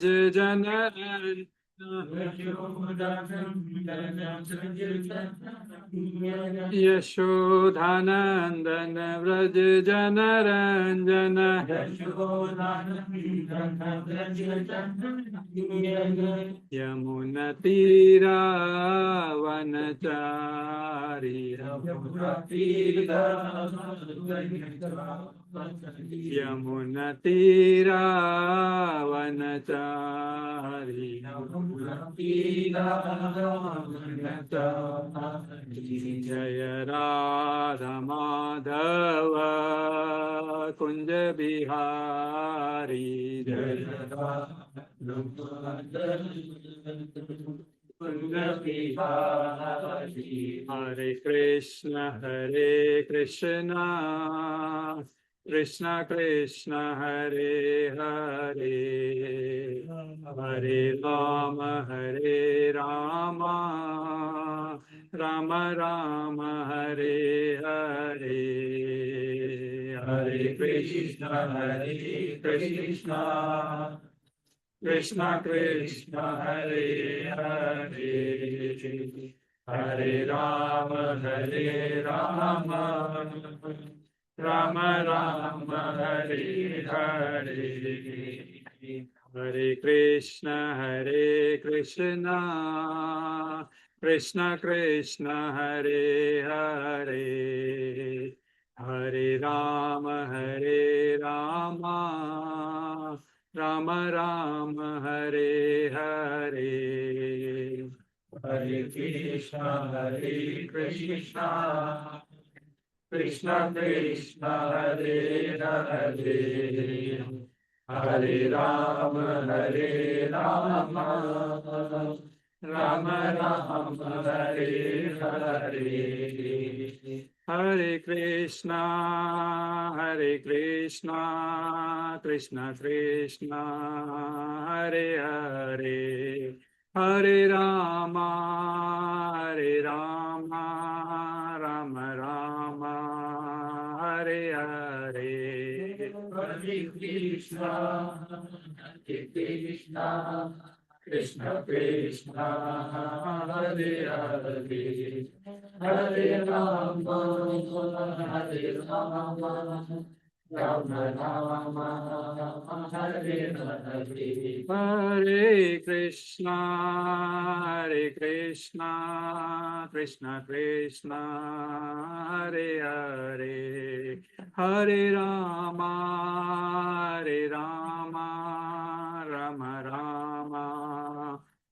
Janarana Yashodhanandana Vraj Janaranjana Yamunatira Vanachari Yamunatira Vanachari Jaya Radha Madhava Kunja Bihari Jaya Hare Krishna Hare Krishna Krishna Krishna Hare Hare Hare Rama Hare Rama Rama Rama Hare Hare Hare Krishna Hare Krishna Krishna Krishna Hare Hare Hare Rama Hare Rama Rama Rama Hare Hare Hare Krishna Krishna Krishna Hare Hare Hare Rama Rama Rama Hare Hare Hare Krishna Krishna Krishna Krishna Hare Hare Hare Rama Rama Rama Rama Hare Hare Hare Krishna Krishna Krishna Hare Hare Hare Rama Rama Rama Hare Hare Hare Krishna Krishna Krishna Hare Hare Hare Rama Rama Rama Hare Hare Hare Krishna Krishna Krishna Hare Hare Hare Rama Rama Rama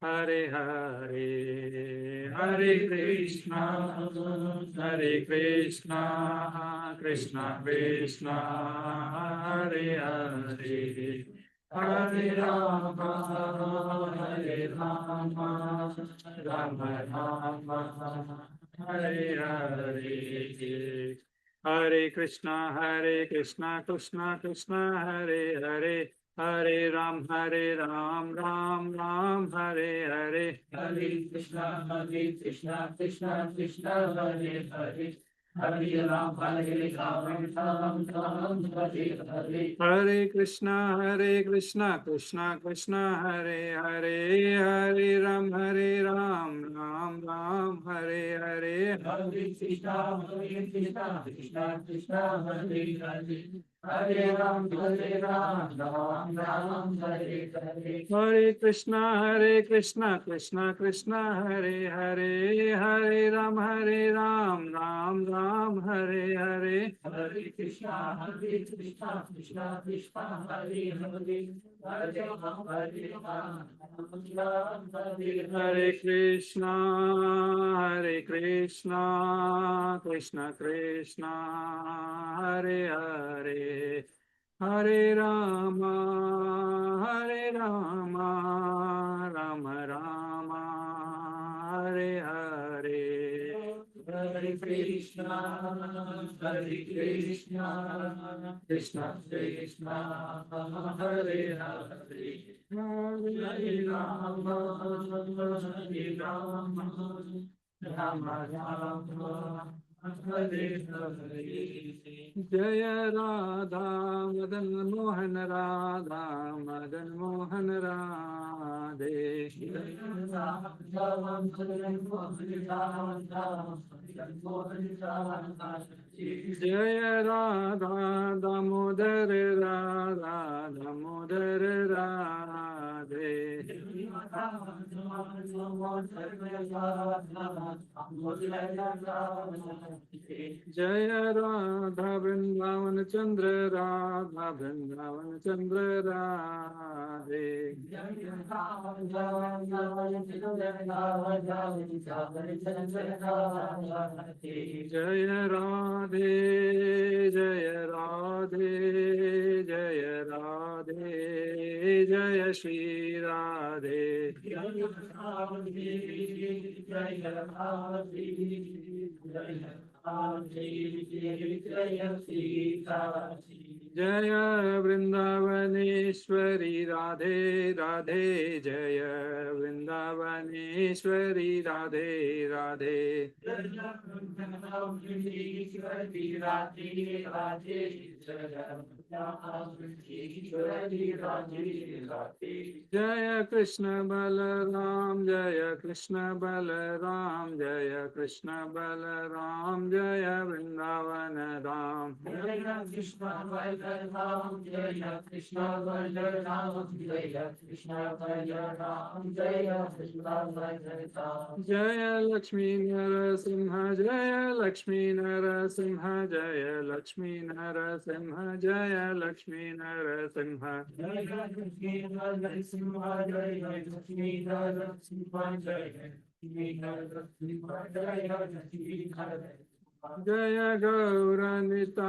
Hare Hare Hare Krishna Krishna Krishna Hare Hare Hare Rama Rama Rama Hare Hare Hare Krishna Krishna Krishna Hare Hare Hare Ram Ram Ram Hare Hare Hare Krishna Krishna Krishna Hare Hare Hare Ram Ram Hare Hare Hare Krishna Krishna Krishna Hare Hare Hare Ram Ram Ram Hare Hare Hare Krishna Krishna Krishna Hare Hare Hare Ram Ram Hare Hare Hare Krishna Krishna Krishna Hare Hare Hare Ram Ram Hare Hare Hare Krishna Krishna Krishna Hare Hare Hare Ram Hare Krishna Krishna Krishna Hare Hare Hare Rama Rama Rama Hare Hare Hare Krishna Krishna Krishna Hare Hare Hare Rama Rama Rama Hare Hare. जय राधा मदन मोहन राधा मदन मोहन राधे। जय राधा मदन मोहन राधा मदन मोहन राधे। जय राधा दामोदर राधा दामोदर राधे। जय राधा वृंदावन चंद्र राधा वृंदावन चंद्र राधे। जय राधा जय राधे जय राधे जय राधे जय श्री राधे। जय राधे जय राधे जय राधे जय श्री राधे। जय वृंदावनेश्वरी राधे राधे जय वृंदावनेश्वरी राधे राधे। जय वृंदावनेश्वरी राधे राधे जय वृंदावनेश्वरी राधे राधे। जय कृष्ण बलराम जय कृष्ण बलराम जय कृष्ण बलराम जय वृंदावन राम। जय कृष्ण बलराम जय कृष्ण बलराम जय कृष्ण बलराम जय वृंदावन राम। जय लक्ष्मी नरसिंह जय लक्ष्मी नरसिंह जय लक्ष्मी नरसिंह जय लक्ष्मी नरसिंह। जय लक्ष्मी नरसिंह जय लक्ष्मी नरसिंह जय लक्ष्मी नरसिंह जय लक्ष्मी नरसिंह। जय गौरनिताय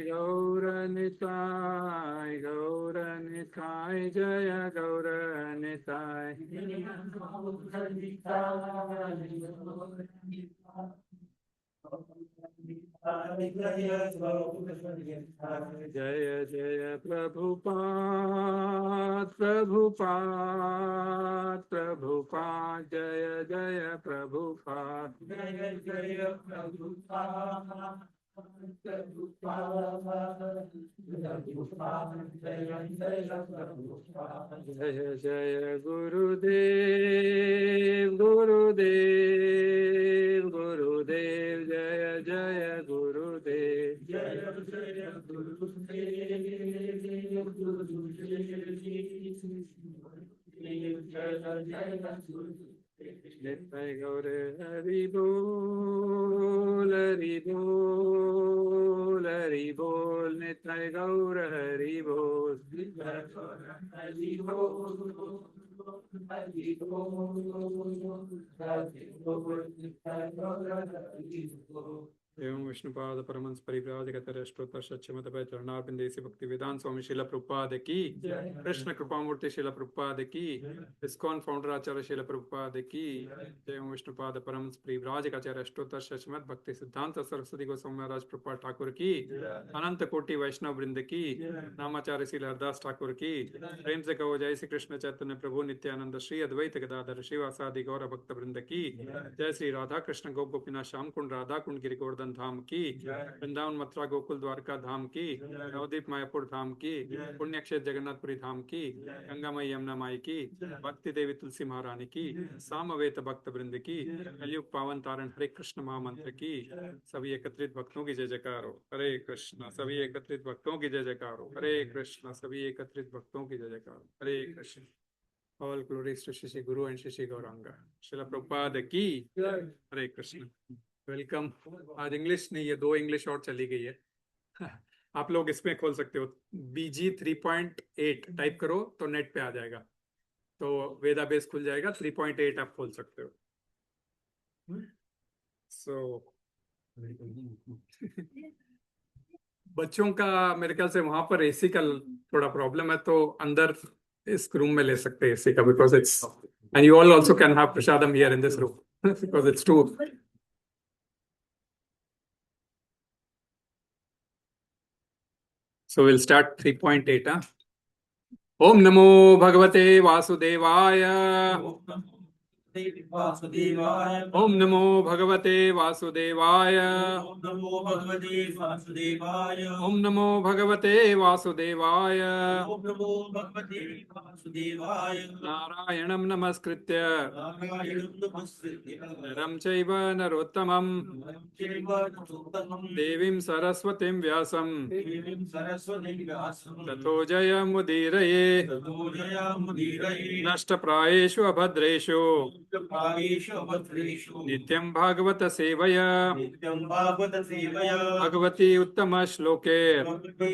गौरनिताय गौरनिताय जय गौरनिताय। जय जय प्रभुपाद प्रभुपाद प्रभुपाद जय जय प्रभुपाद। जय जय प्रभुपाद जय जय गुरुदेव गुरुदेव गुरुदेव जय जय गुरुदेव। जय जय गुरुदेव नित्य गौर हरि बोल हरि बोल हरि बोल नित्य गौर हरि बोल हरि बोल हरि बोल। एवं विष्णुपाद परमहंस परिव्राजक अष्टोत्तर षट्शतमत चरणारविंदेसी भक्ति वेदांत स्वामी श्रील प्रभुपाद की। कृष्ण कृपामूर्ति श्रील प्रभुपाद की। इस्कॉन फाउंडर आचार्य श्रील प्रभुपाद की। एवं विष्णुपाद परमहंस परिव्राजक अष्टोत्तर षट्शतमत भक्ति सिद्धांत सरस्वती गोस्वामी महाराज प्रभुपाद ठाकुर की। अनंत कोटि वैष्णव वृंद की। नामाचार्य श्री हरदास ठाकुर की। प्रेम से कहो जय श्री कृष्ण चैतन्य प्रभु नित्यानंद श्री अद्वैत गदाधर शिवासादि गौर भक्त वृंद की। जय श्री राधा कृष्ण गोप गोपीनाथ श्याम कुंड राधा कुंड गिरि गोवर्धन धाम की। वृंदावन मथुरा गोकुल द्वारका धाम की। नवदीप मायापुर धाम की। पुण्य क्षेत्र जगन्नाथपुरी धाम की। गंगा माई यमुना माई की। भक्ति देवी तुलसी महारानी की। सामवेद भक्त वृंद की। कलयुग पावन तारण हरे कृष्ण महामंत्र की। सभी एकत्रित भक्तों की जय जयकार हो हरे कृष्ण। सभी एकत्रित भक्तों की जय जयकार हो हरे कृष्ण। सभी एकत्रित भक्तों की जय जयकार हो Hare Krishna. All glories to Shri guru and Shri Gauranga Srila Prabhupada की हरे कृष्ण। वेलकम। आज इंग्लिश नहीं, ये 2 इंग्लिश और चली गई है। आप लोग इसमें खोल सकते हो, BG 3.8 टाइप करो तो नेट पे आ जाएगा, तो वेदा बेस खुल जाएगा। 3.8 आप खोल सकते हो। सो बच्चों का मेरे ख्याल से वहां पर एसी का थोड़ा प्रॉब्लम है, तो अंदर इस रूम में ले सकते हैं एसी का, because it's and you all also can have prasadam here in this room because it's two. So we'll start 3.8. Huh? ओम नमो भगवते वासुदेवाय। वासुदेवाय। ओम नमो भगवते वासुदेवाय। ओम नमो भगवते वासुदेवाय। ओम नमो भगवते वासुदेवाय। ओम नमो भगवते वासुदेवाय। नारायणं नमस्कृत्य नारायणं नमस्कृत्य नरं चैव नरोत्तमं नरं चैव नरोत्तमं देवीं सरस्वतीं व्यासं देवीं सरस्वतीं व्यासं ततो जयमुदीरये ततो जयमुदीरये। नष्टप्रायेषु अभद्रेषु प्रायेषु भद्रेषु नित्यं भागवत सेवया नित्यं भागवत सेवया भगवती उत्तमश्लोके भगवते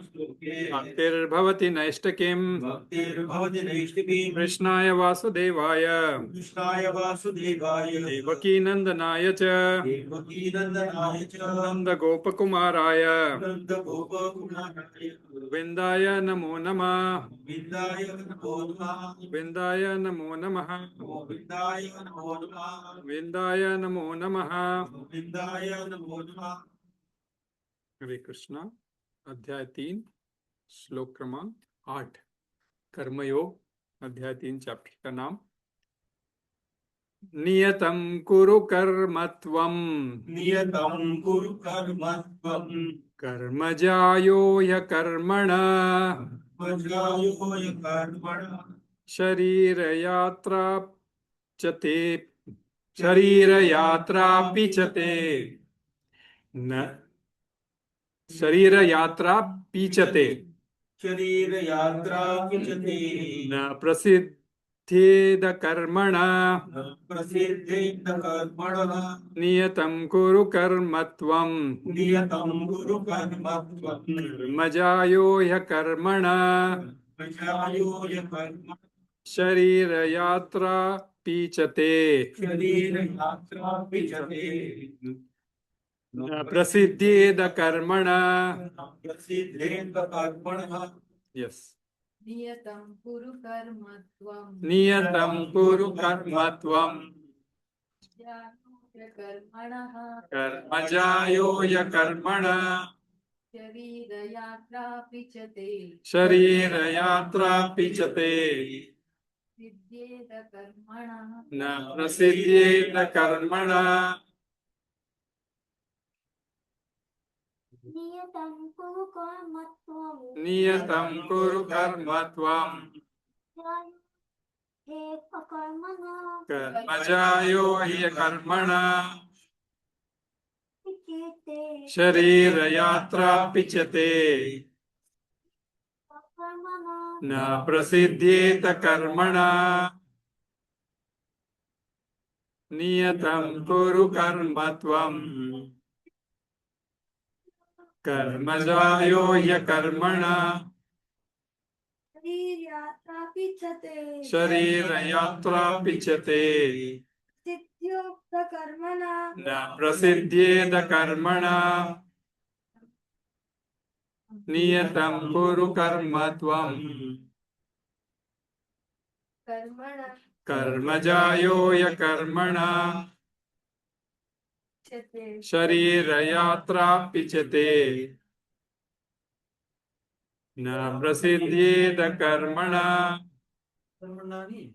श्लोके भक्तिर्भवति नैष्टिकीम् भक्तिर्भवति नैष्टिकीम्। कृष्णाय वासुदेवाय कृष्णाय वासुदेवाय देवकीनन्दनाय च देवकीनन्दनाय च नन्दगोपकुमाराय नन्दगोपकुमाराय गोविन्दाय नमो नमः गोविन्दाय नमो नमः। गोविन्दाय नमो नमः गोविन्दाय नमो नमः। गोविन्दाय नमो नमः। गोविन्दाय नमो नमः। हरे कृष्णा। अध्याय 3 श्लोक क्रमांक 8 कर्मयोग अध्याय 3 चैप्टर का नाम नियतं कुरु कर्मत्वं नियतं कुरु कर्म त्वं कर्मजायो ह्यकर्मणः कर्मजायो ह्यकर्मणः शरीरयात्राप्यते शरीरयात्रापि च ते न शरीरयात्रापि च ते शरीरयात्रा विचते न प्रसिद्धेद कर्मणा प्रसिद्धेन कर्मणः नियतं कुरु कर्मत्वं नियतं कुरु कर्म त्वं कर्मजायो ह्यकर्मणः कर्मजायो ह्यकर्मणः शरीरयात्रापि च ते शरीरयात्रा विचते न प्रसिद्धेद कर्मणा। प्रसिद्धेन कर्मणः। यस नियतं कुरु कर्म त्वं नियतं कुरु कर्मत्वं कर्मणः कर्मजायो ह्यकर्मणः शरीरयात्रापि च ते शरीरयात्रापि च ते सिद्ध्येत कर्मणः न प्रसिद्धेद कर्मणा। नियतं कुरु कर्म त्वं नियतं कुरु कर्मत्वं कर्मणः कर्मजायो ह्यकर्मणः विचिते शरीरयात्रापि च ते कर्मणः न प्रसिद्धेत कर्मणा। नियतं कुरु कर्मत्वं कर्मजायो ह्यकर्मणः शरीरयात्रापि च ते शरीरयात्रापि च ते सिद्ध्योक्तकर्मणः न प्रसिद्धेद कर्मणा। नियतं कुरु कर्मत्वं कर्मणः कर्मजायो ह्यकर्मणः च ते शरीरयात्रापि च ते न प्रसिद्धेद कर्मणा। कर्मणा नहीं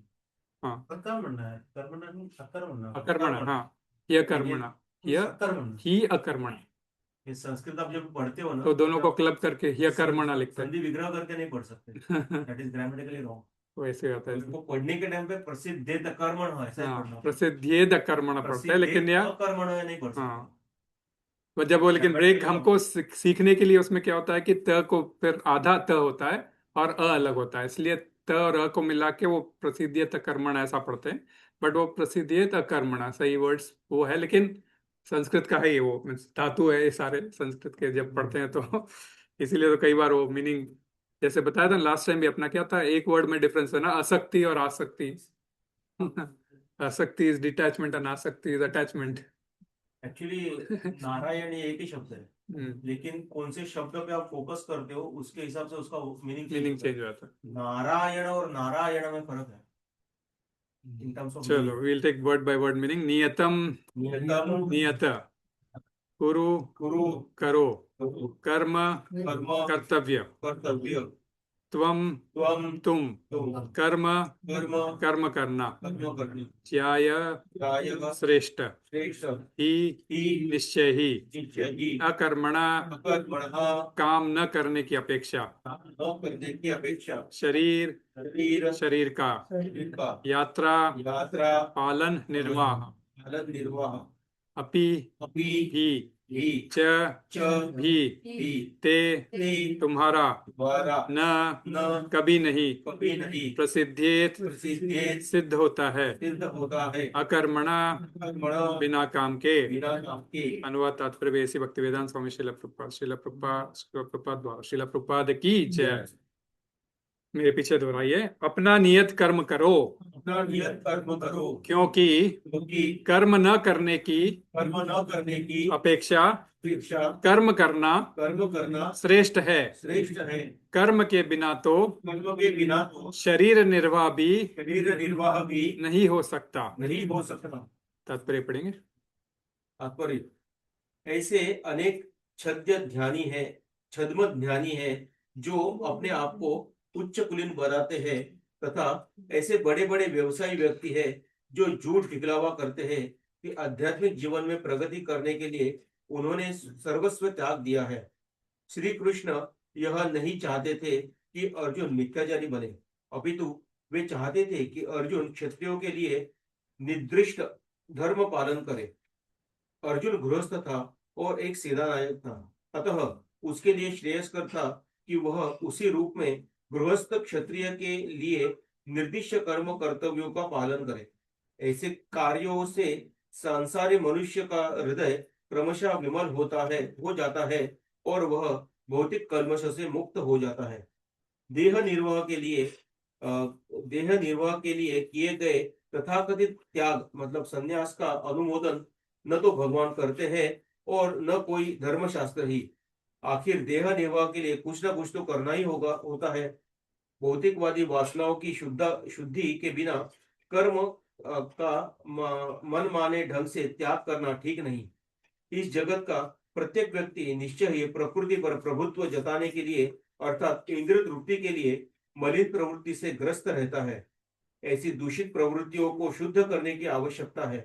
हाँ अकर्मणा है। कर्मणा नहीं अकर्मणा। अकर्मण हाँ ह्यकर्मणः अकर्मणा। ही अकर्मण ये संस्कृत आप जब पढ़ते हो ना तो दोनों को क्लब करके ह्यकर्मणः लिखते संधि विग्रह करके नहीं पढ़ सकते। हैं दैट इज ग्रामेटिकली रॉन्ग। वैसे होता है उसको पढ़ने के टाइम पे प्रसिद्धेत कर्मण हो ऐसा ही हाँ पढ़ना। प्रसिद्धेद कर्मण पड़ता है लेकिन यह कर्मण नहीं पढ़ सकते। हाँ वो जब वो लेकिन ब्रेक हमको सीखने के लिए उसमें क्या होता है कि त को फिर आधा त होता है और अ अलग होता है, इसलिए त और अ को मिला के वो प्रसिद्धियत कर्मण ऐसा पढ़ते हैं। बट वो प्रसिद्धियत कर्मण सही वर्ड्स वो है, लेकिन संस्कृत का है ये, वो धातु है ये सारे संस्कृत के जब पढ़ते हैं तो इसीलिए तो कई बार वो मीनिंग जैसे बताया था लास्ट टाइम भी अपना क्या था, एक वर्ड में डिफरेंस है ना, आसक्ति और आसक्ति। आसक्ति इज डिटैचमेंट एंड आसक्ति इज अटैचमेंट। एक्चुअली नारायण ये एक ही शब्द है, लेकिन कौन से शब्द पे आप फोकस करते हो उसके हिसाब से उसका मीनिंग चेंज हो जाता है। नारायण और नारायण में फर्क है इन टर्म्स ऑफ चलो we'll take word by word meaning। नियतम नियतम नियत कुरु कुरु करो कर्म कर्म कर्म कर्तव्य कर्तव्य त्वम त्वम तुम तुम कर्म कर्म कर्म करना कर्म करने ज्याय प्रायः श्रेष्ठ श्रेष्ठ ही ही निश्चय ही निश्चय ही अकर्मणा अकर्मणः काम न करने की अपेक्षा न करने की अपेक्षा शरीर शरीर शरीर का शरीर का यात्रा यात्रा पालन निर्वाह फलन निर्वाह अपि अपि ही ही च च भी ही ते ते तुम्हारा द्वारा न न कभी नहीं कभी नहीं प्रसिद्धियेत प्रसिद्ध सिद्ध होता है सिद्ध होता है अकर्मणा कर्मण बिना काम के। बिना काम के। अनुवाद तात्पर्य वेसी भक्ति वेदांत स्वामी शिला प्रभुपाद द्वारा शिला प्रभुपाद की जय। मेरे पीछे दोहराइए। अपना नियत कर्म करो अपना नियत कर्म करो क्योंकि क्योंकि कर्म न करने की कर्म न करने की अपेक्षा अपेक्षा कर्म करना कर्म करना श्रेष्ठ है। श्रेष्ठ है। कर्म के बिना तो कर्म के बिना तो शरीर निर्वाह भी शरीर निर्वाह भी नहीं हो सकता। नहीं हो सकता। तात्पर्य पढ़ेंगे। तात्पर्य ऐसे अनेक छद्म ध्यानी है, छद्म ध्यानी है जो अपने आप को उच्च कुलीन बनाते हैं तथा ऐसे बड़े बड़े व्यवसायी व्यक्ति है जो झूठ दिखलावा करते हैं कि आध्यात्मिक जीवन में प्रगति करने के लिए उन्होंने सर्वस्व त्याग दिया है। श्री कृष्ण यह नहीं चाहते थे कि अर्जुन मिथ्याचारी बने, अपितु वे चाहते थे कि अर्जुन क्षत्रियों के लिए निर्दिष्ट धर्म पालन करे। अर्जुन गृहस्थ था और एक सेनानायक था, अतः उसके लिए श्रेयस्कर था कि वह उसी रूप में गृहस्थ क्षत्रिय के लिए निर्दिष्ट कर्म कर्तव्यों का पालन करे। ऐसे कार्यों से सांसारिक मनुष्य का हृदय क्रमशः विमल हो जाता है और वह भौतिक कल्मश से मुक्त हो जाता है। देह निर्वाह के लिए किए गए तथाकथित त्याग मतलब संन्यास का अनुमोदन न तो भगवान करते हैं और न कोई धर्मशास्त्र ही। आखिर देह निर्वाह के लिए कुछ ना कुछ तो करना ही होता है। भौतिकवादी वासनाओं की शुद्धि के बिना कर्म का मन माने ढंग से त्याग करना ठीक नहीं। इस जगत का प्रत्येक व्यक्ति निश्चय ही प्रकृति पर प्रभुत्व जताने के लिए अर्थात इंद्रिय तृप्ति के लिए मलिन प्रवृत्ति से ग्रस्त रहता है। ऐसी दूषित प्रवृत्तियों को शुद्ध करने की आवश्यकता है।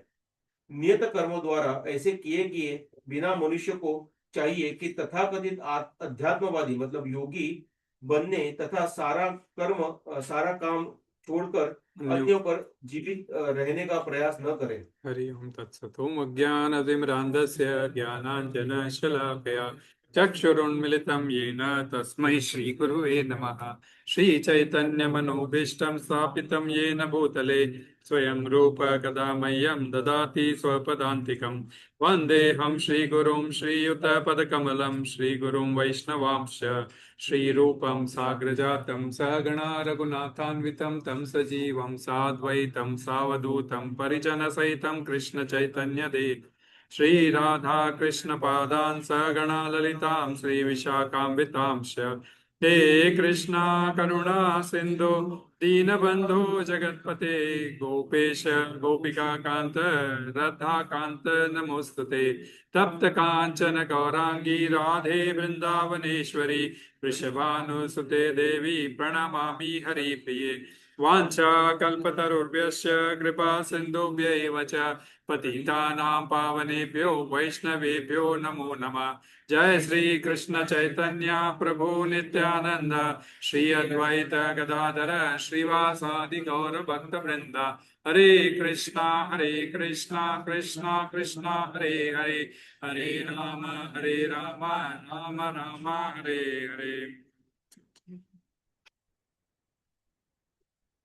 नियत कर्मों द्वारा ऐसे किए बिना मनुष्य को चाहिए कि तथाकथित अध्यात्मवादी मतलब योगी बनने तथा सारा काम छोड़कर अन्यों पर जीवित रहने का प्रयास न करें। हरि ओम तत्सत्। ओम अज्ञानतिमिरान्धस्य ज्ञानाञ्जनशलाकया चक्षुरुन्मिलितं येन तस्मै श्रीगुरुवे नमः। श्रीचैतन्यमनोभीष्टं स्थापितं येन भूतले स्वयं रूप कदा मह्यं ददाति स्वपदान्तिकं। वन्देऽहं श्रीगुरुं श्रीयुतपदकमलं श्रीगुरुं वैष्णवांश्च श्रीरूपं साग्रजातं सहगणा रघुनाथान्वितं तं सजीवं साद्वैतं सावधूतं परिजनसहितं कृष्ण चैतन्य देव श्री राधा कृष्ण पादान् सहगणा ललितां श्री विशाखान्वितांश्च। हे कृष्णा करुणा सिंधु दीनबंधु जगतपते गोपेश गोपिका कांत राधा कांत नमोस्तुते। तप्त कांचन गौरांगी राधे वृंदावनेश्वरी वृषभानुसुते देवी प्रणमामि हरिप्रिये। वाञ्छाकल्पतरुभ्यश्च कृपा सिन्धुभ्यैव च पतितानां पावनेभ्यो वैष्णवेभ्यो नमो नमः। जय श्री कृष्ण चैतन्य प्रभु नित्यानंद श्री अद्वैत गदाधर श्रीवासादि गौर भक्त वृंद। हरे Krishna Krishna Krishna Hare Hare Hare Ram Ram Ram Hare Hare.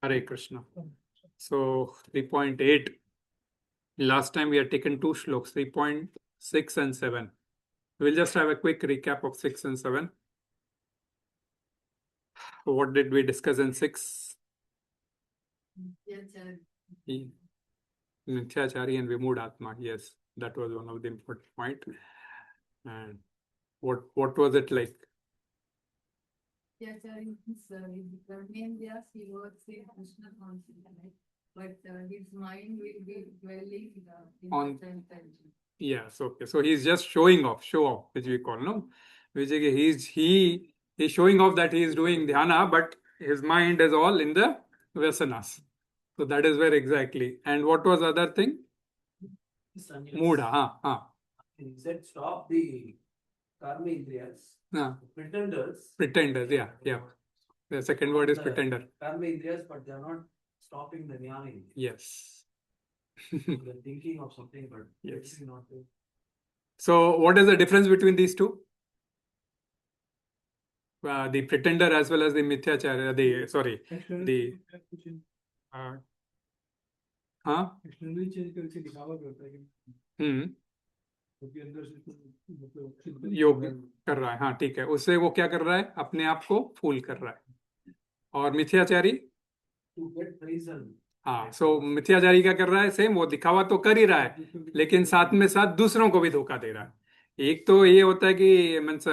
Hare Krishna. So 3.8. Last time we had taken two shloks, 3.6 and 7. We'll just have a quick recap of 6 and 7. What did we discuss in 6? Nithyachari and Vimud Atma. Yes, that was one of the important points. And what was it like? Nithyachari is main Vyas, he was say Krishna consciousness, but his mind will be dwelling in On- the intention. Yes, okay. So he's just show off, which we call, no? Which he He's showing off that he is doing dhyana, but his mind is all in the vyasanas. So that is where exactly. And what was the other thing? Moodha. He said stop the karma indriyas, pretenders. Pretenders, yeah. The second word is pretender. Karma indriyas, but they are not stopping the jnana indriyas. Yes. They're thinking of something, but Yes. actually not. So what is the difference between these two? The pretender as well as the mithyacharya, the हाँ externally change करके दिखावा करता है कि अंदर से मतलब योग कर रहा है, हाँ ठीक है, उससे वो क्या कर रहा है, अपने आप को फूल कर रहा है. और मिथ्याचारी, टू गेट praise and हाँ, सो मिथ्याचारी क्या कर रहा है, सेम वो दिखावा तो कर ही रहा है, लेकिन साथ में साथ दूसरों को भी धोखा दे रहा है. एक तो ये होता है कि means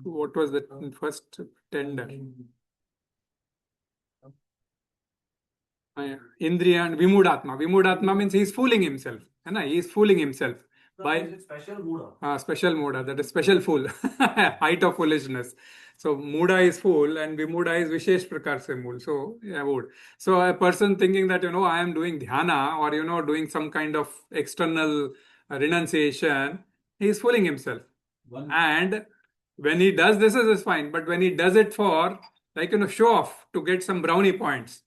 what was the first tender, इंद्रिया विमूढ़ात्मा means he is fooling himself, है ना, he is fooling himself by special mood. Special mood, that is special fool, height of foolishness. So Muda is fool and Vimuda is Vishesh Prakar se mool. So yeah, mood. So a person thinking that, I am doing dhyana or, doing some kind of external renunciation, he is fooling himself. And when he does this, is fine. But when he does it for, show off to get some brownie points,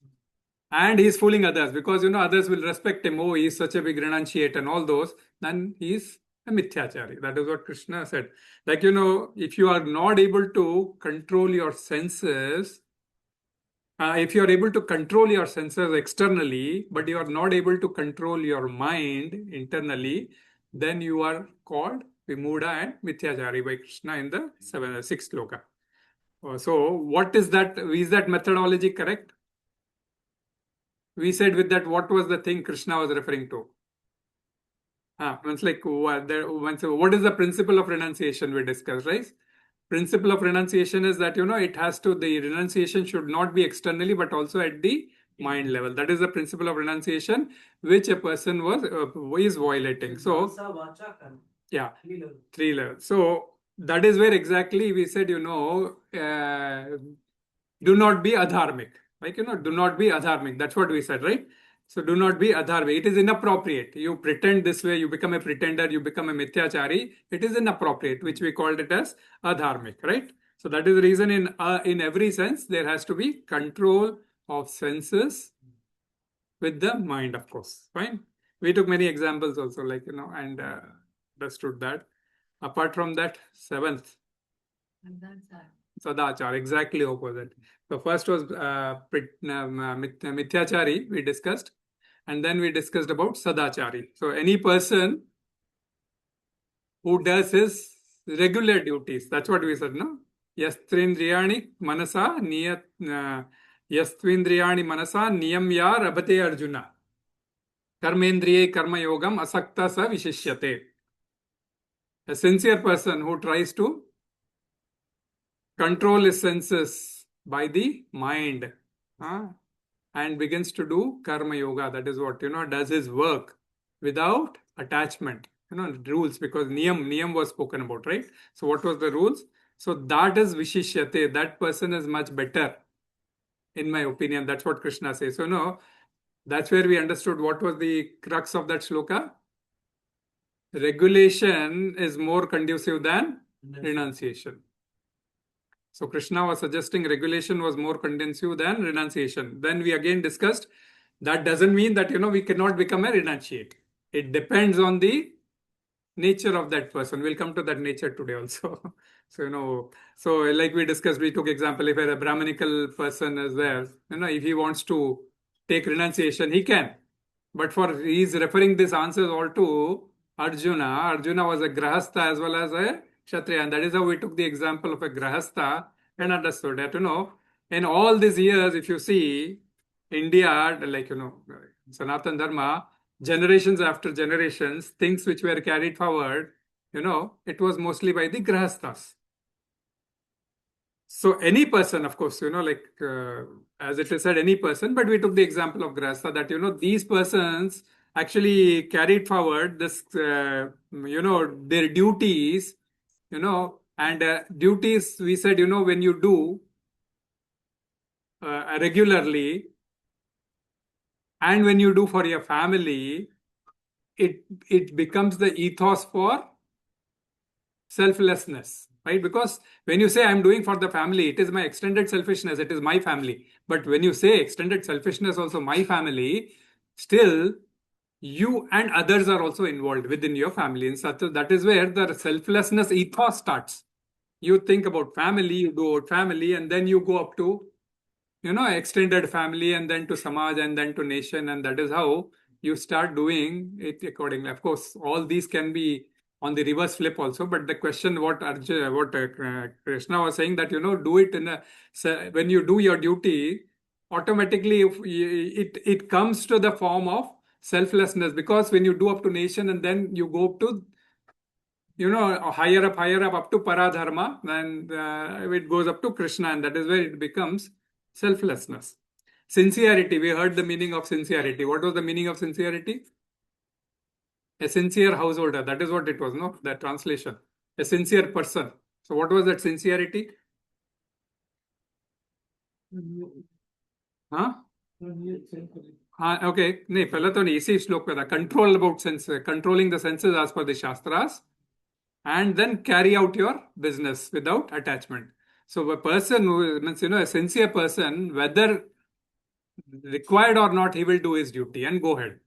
and he is fooling others because, others will respect him. Oh, he is such a big renunciate and all those. Then he is a mithyachari. That is what Krishna said. If you are not able to control your senses, if you are able to control your senses externally, but you are not able to control your mind internally, then you are called Vimuda and Mithyachari by Krishna in the 6th sloka. So, what is that? Is that methodology correct? We said with that, what was the thing Krishna was referring to? It's like, what is the principle of renunciation we discussed, right? Principle of renunciation is that, the renunciation should not be externally, but also at the mind level. That is the principle of renunciation, which a person is violating. So, yeah, 3 levels. So, that is where exactly we said, do not be adharmic. Do not be adharmic. That's what we said, right? So do not be adharmic. It is inappropriate. You pretend this way, you become a pretender, you become a mithyachari. It is inappropriate, which we called it as adharmic, right? So that is the reason in every sense, there has to be control of senses with the mind, of course. Fine. We took many examples also, and understood that. Apart from that, 7th. Sadachar, exactly opposite. So first was Mithyachari, we discussed, and then we discussed about Sadachari. So any person who does his regular duties, that's what we said, no? Yastvindriyani manasa niyamya rabhate Arjuna. Karmendriye karma yogam asakta sa vishishyate. A sincere person who tries to control his senses by the mind and begins to do karma yoga. That is what, does his work without attachment. Rules, because niyam was spoken about, right? So what was the rules? So that is vishishyate. That person is much better, in my opinion. That's what Krishna says. So that's where we understood what was the crux of that shloka. Regulation is more conducive than renunciation. So Krishna was suggesting regulation was more conducive than renunciation. Then we again discussed that doesn't mean that, we cannot become a renunciate. It depends on the nature of that person. We'll come to that nature today also. So, so like we discussed, we took example, if a Brahmanical person is there, if he wants to take renunciation, he can. But he's referring these answers all to Arjuna. Arjuna was a Grahastha as well as a Kshatriya, and that is how we took the example of a Grahastha and understood that, in all these years, if you see India, Sanatana Dharma, generations after generations, things which were carried forward, it was mostly by the Grahasthas. So any person, of course, as it is said, any person, but we took the example of Grahastha that, these persons actually carried forward this, their duties, And duties, we said, when you do regularly and when you do for your family, it becomes the ethos for selflessness, right? Because when you say I'm doing for the family, it is my extended selfishness, it is my family. But when you say extended selfishness, also my family, still you and others are also involved within your family. And such that is where the selflessness ethos starts. You think about family, you go about family, and then you go up to extended family, and then to Samaj, and then to nation, and that is how you start doing it accordingly. Of course, all these can be on the reverse flip also, but the question what Krishna was saying, that do it when you do your duty, automatically it comes to the form of selflessness, because when you do up to nation and then you go up to higher up to Paradharma, then it goes up to Krishna, and that is where it becomes selflessness. Sincerity, we heard the meaning of sincerity. What was the meaning of sincerity? A sincere householder, that is what it was, no? That translation. A sincere person. So what was that sincerity? Huh? Okay. नहीं, पहले तो नहीं, इसी श्लोक में था. Control about sense, controlling the senses as per the Shastras, and then carry out your business without attachment. So a person who means, a sincere person, whether required or not, he will do his duty and go ahead,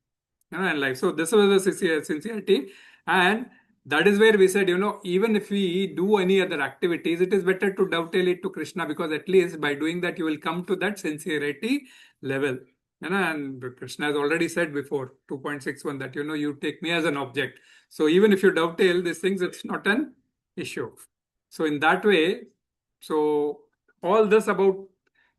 in life. So this was the sincerity, and that is where we said, even if we do any other activities, it is better to dovetail it to Krishna, because at least by doing that, you will come to that sincerity level. And Krishna has already said before, 2.61, that, you take me as an object. So even if you dovetail these things, it's not an issue. So in that way, so all this about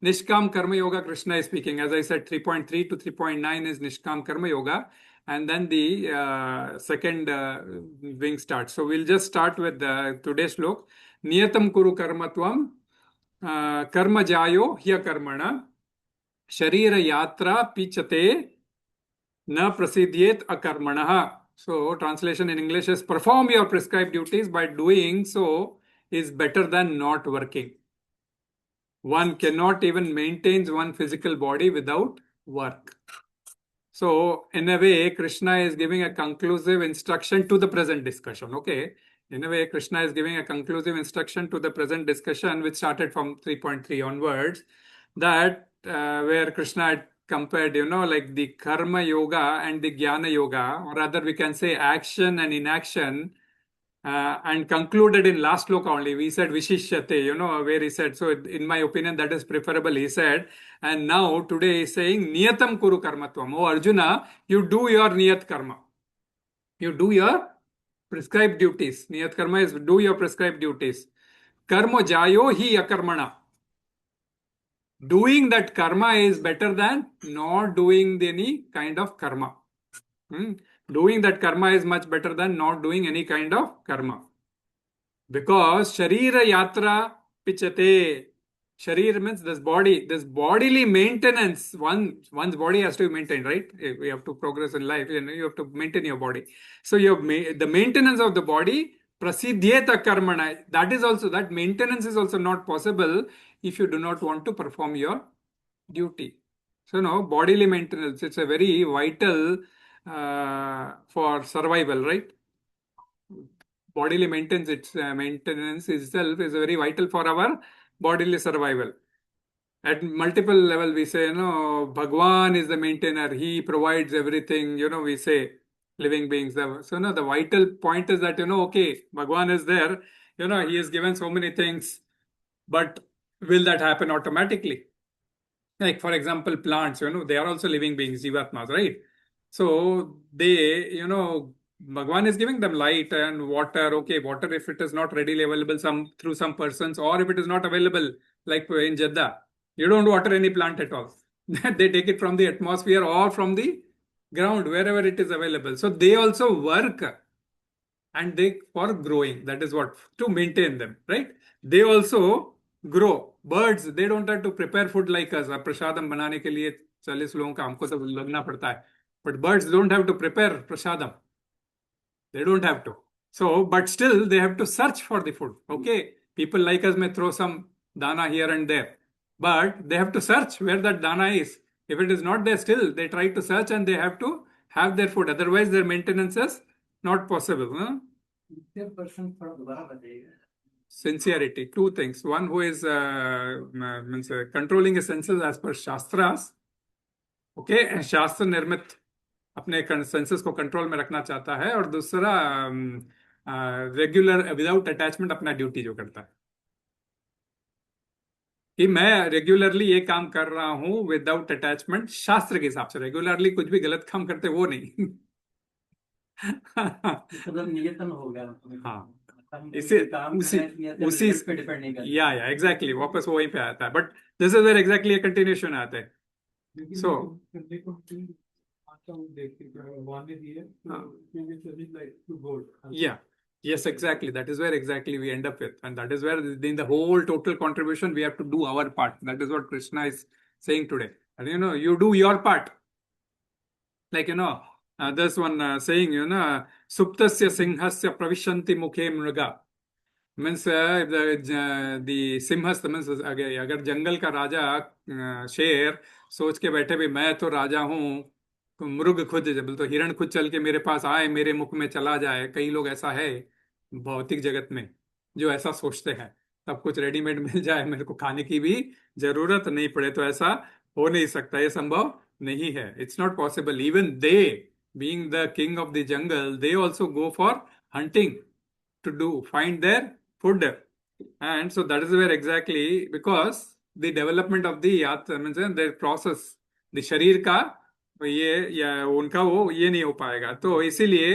Nishkam Karma Yoga, Krishna is speaking. As I said, 3.3 to 3.9 is Nishkam Karma Yoga. And then the second wing starts. So we'll just start with today's shlok. Niyatam Kuru Karmatvam Karma Jayo Hya Karmana Sharira Yatra Pichate Na Prasidyet Akarmanaha. So translation in English is, perform your prescribed duties, by doing so is better than not working. One cannot even maintain one physical body without work. So in a way, Krishna is giving a conclusive instruction to the present discussion. Okay. In a way, Krishna is giving a conclusive instruction to the present discussion, which started from 3.3 onwards, that where Krishna had compared, like the karma yoga and the jnana yoga, or rather we can say action and inaction, and concluded in last sloka only. We said Vishishyate, where he said, so in my opinion, that is preferable, he said. And now today he is saying, Niyatam Kuru Karmatvam. Oh Arjuna, you do your Niyat Karma. You do your prescribed duties. Niyat Karma is do your prescribed duties. Karma Jayo Hi Akarmana. Doing that karma is better than not doing any kind of karma. Doing that karma is much better than not doing any kind of karma. Because Sharira Yatra Pichate. Sharir means this bodily maintenance. One's body has to be maintained, right? If we have to progress in life, you have to maintain your body. So the maintenance of the body, prasidhyeta karmana, that maintenance is also not possible if you do not want to perform your duty. So bodily maintenance, it's a very vital for survival, right? Bodily maintenance itself is very vital for our bodily survival. At multiple level, we say, Bhagwan is the maintainer. He provides everything, we say, living beings. So, the vital point is that, okay, Bhagwan is there, he has given so many things, but will that happen automatically? Like, for example, plants, they are also living beings, Jivatmas, right? So, they, Bhagwan is giving them light and water. Okay, water, if it is not readily available through some persons, or if it is not available, like in Jeddah, you don't water any plant at all. They take it from the atmosphere or from the ground, wherever it is available. So they also work, and they for growing. That is what, to maintain them, right? They also grow. Birds, they don't have to prepare food like us. Prasadam banane ke liye 40 लोगों का हमको सब लगना पड़ता है. But birds don't have to prepare prasadam. They don't have to. So, but still they have to search for the food. Okay, people like us may throw some dana here and there, but they have to search where that dana is. If it is not there, still they try to search and they have to have their food. Otherwise, their maintenance is not possible. Huh? person थोड़ा दोबारा बताइएगा. Sincerity, two things. One who is means controlling his senses as per Shastras. Okay, शास्त्र निर्मित अपने senses को control में रखना चाहता है, और दूसरा रेगुलर विदाउट अटैचमेंट अपना ड्यूटी जो करता है कि मैं रेगुलरली ये काम कर रहा हूं विदाउट अटैचमेंट शास्त्र के हिसाब से. रेगुलरली कुछ भी गलत काम करते वो नहीं. मतलब नियतन हो गया. हाँ, हम इसे काम उसी कर रहे हैं, नियतन उसी रिजल्ट पे डिपेंड नहीं करता. या एग्जैक्टली वापस वो वहीं पे आता है. But this is where exactly a continuation आता है. So- देखो आता हूँ देखते हैं भगवान ने दिए हाँ. Like to gold. Yeah, yes, exactly. That is where exactly we end up with. And that is where in the whole total contribution, we have to do our part. That is what Krishna is saying today. And you do your part. Like, there's one saying, Suptasya singhasya pravishanti mukhe mruga. Means the simhas means अगर जंगल का राजा शेर सोच के बैठे भी मैं तो राजा हूँ, तो मृग खुद जब तो हिरण खुद चल के मेरे पास आए, मेरे मुख में चला जाए. कई लोग ऐसा है भौतिक जगत में जो ऐसा सोचते हैं, सब कुछ रेडीमेड मिल जाए, मेरे को खाने की भी जरूरत नहीं पड़े. तो ऐसा हो नहीं सकता, ये संभव नहीं है. It's not possible. Even they being the king of the jungle, they also go for hunting to find their food. And so that is where exactly, because the development of the means their process, the शरीर का ये या उनका वो ये नहीं हो पाएगा. तो इसीलिए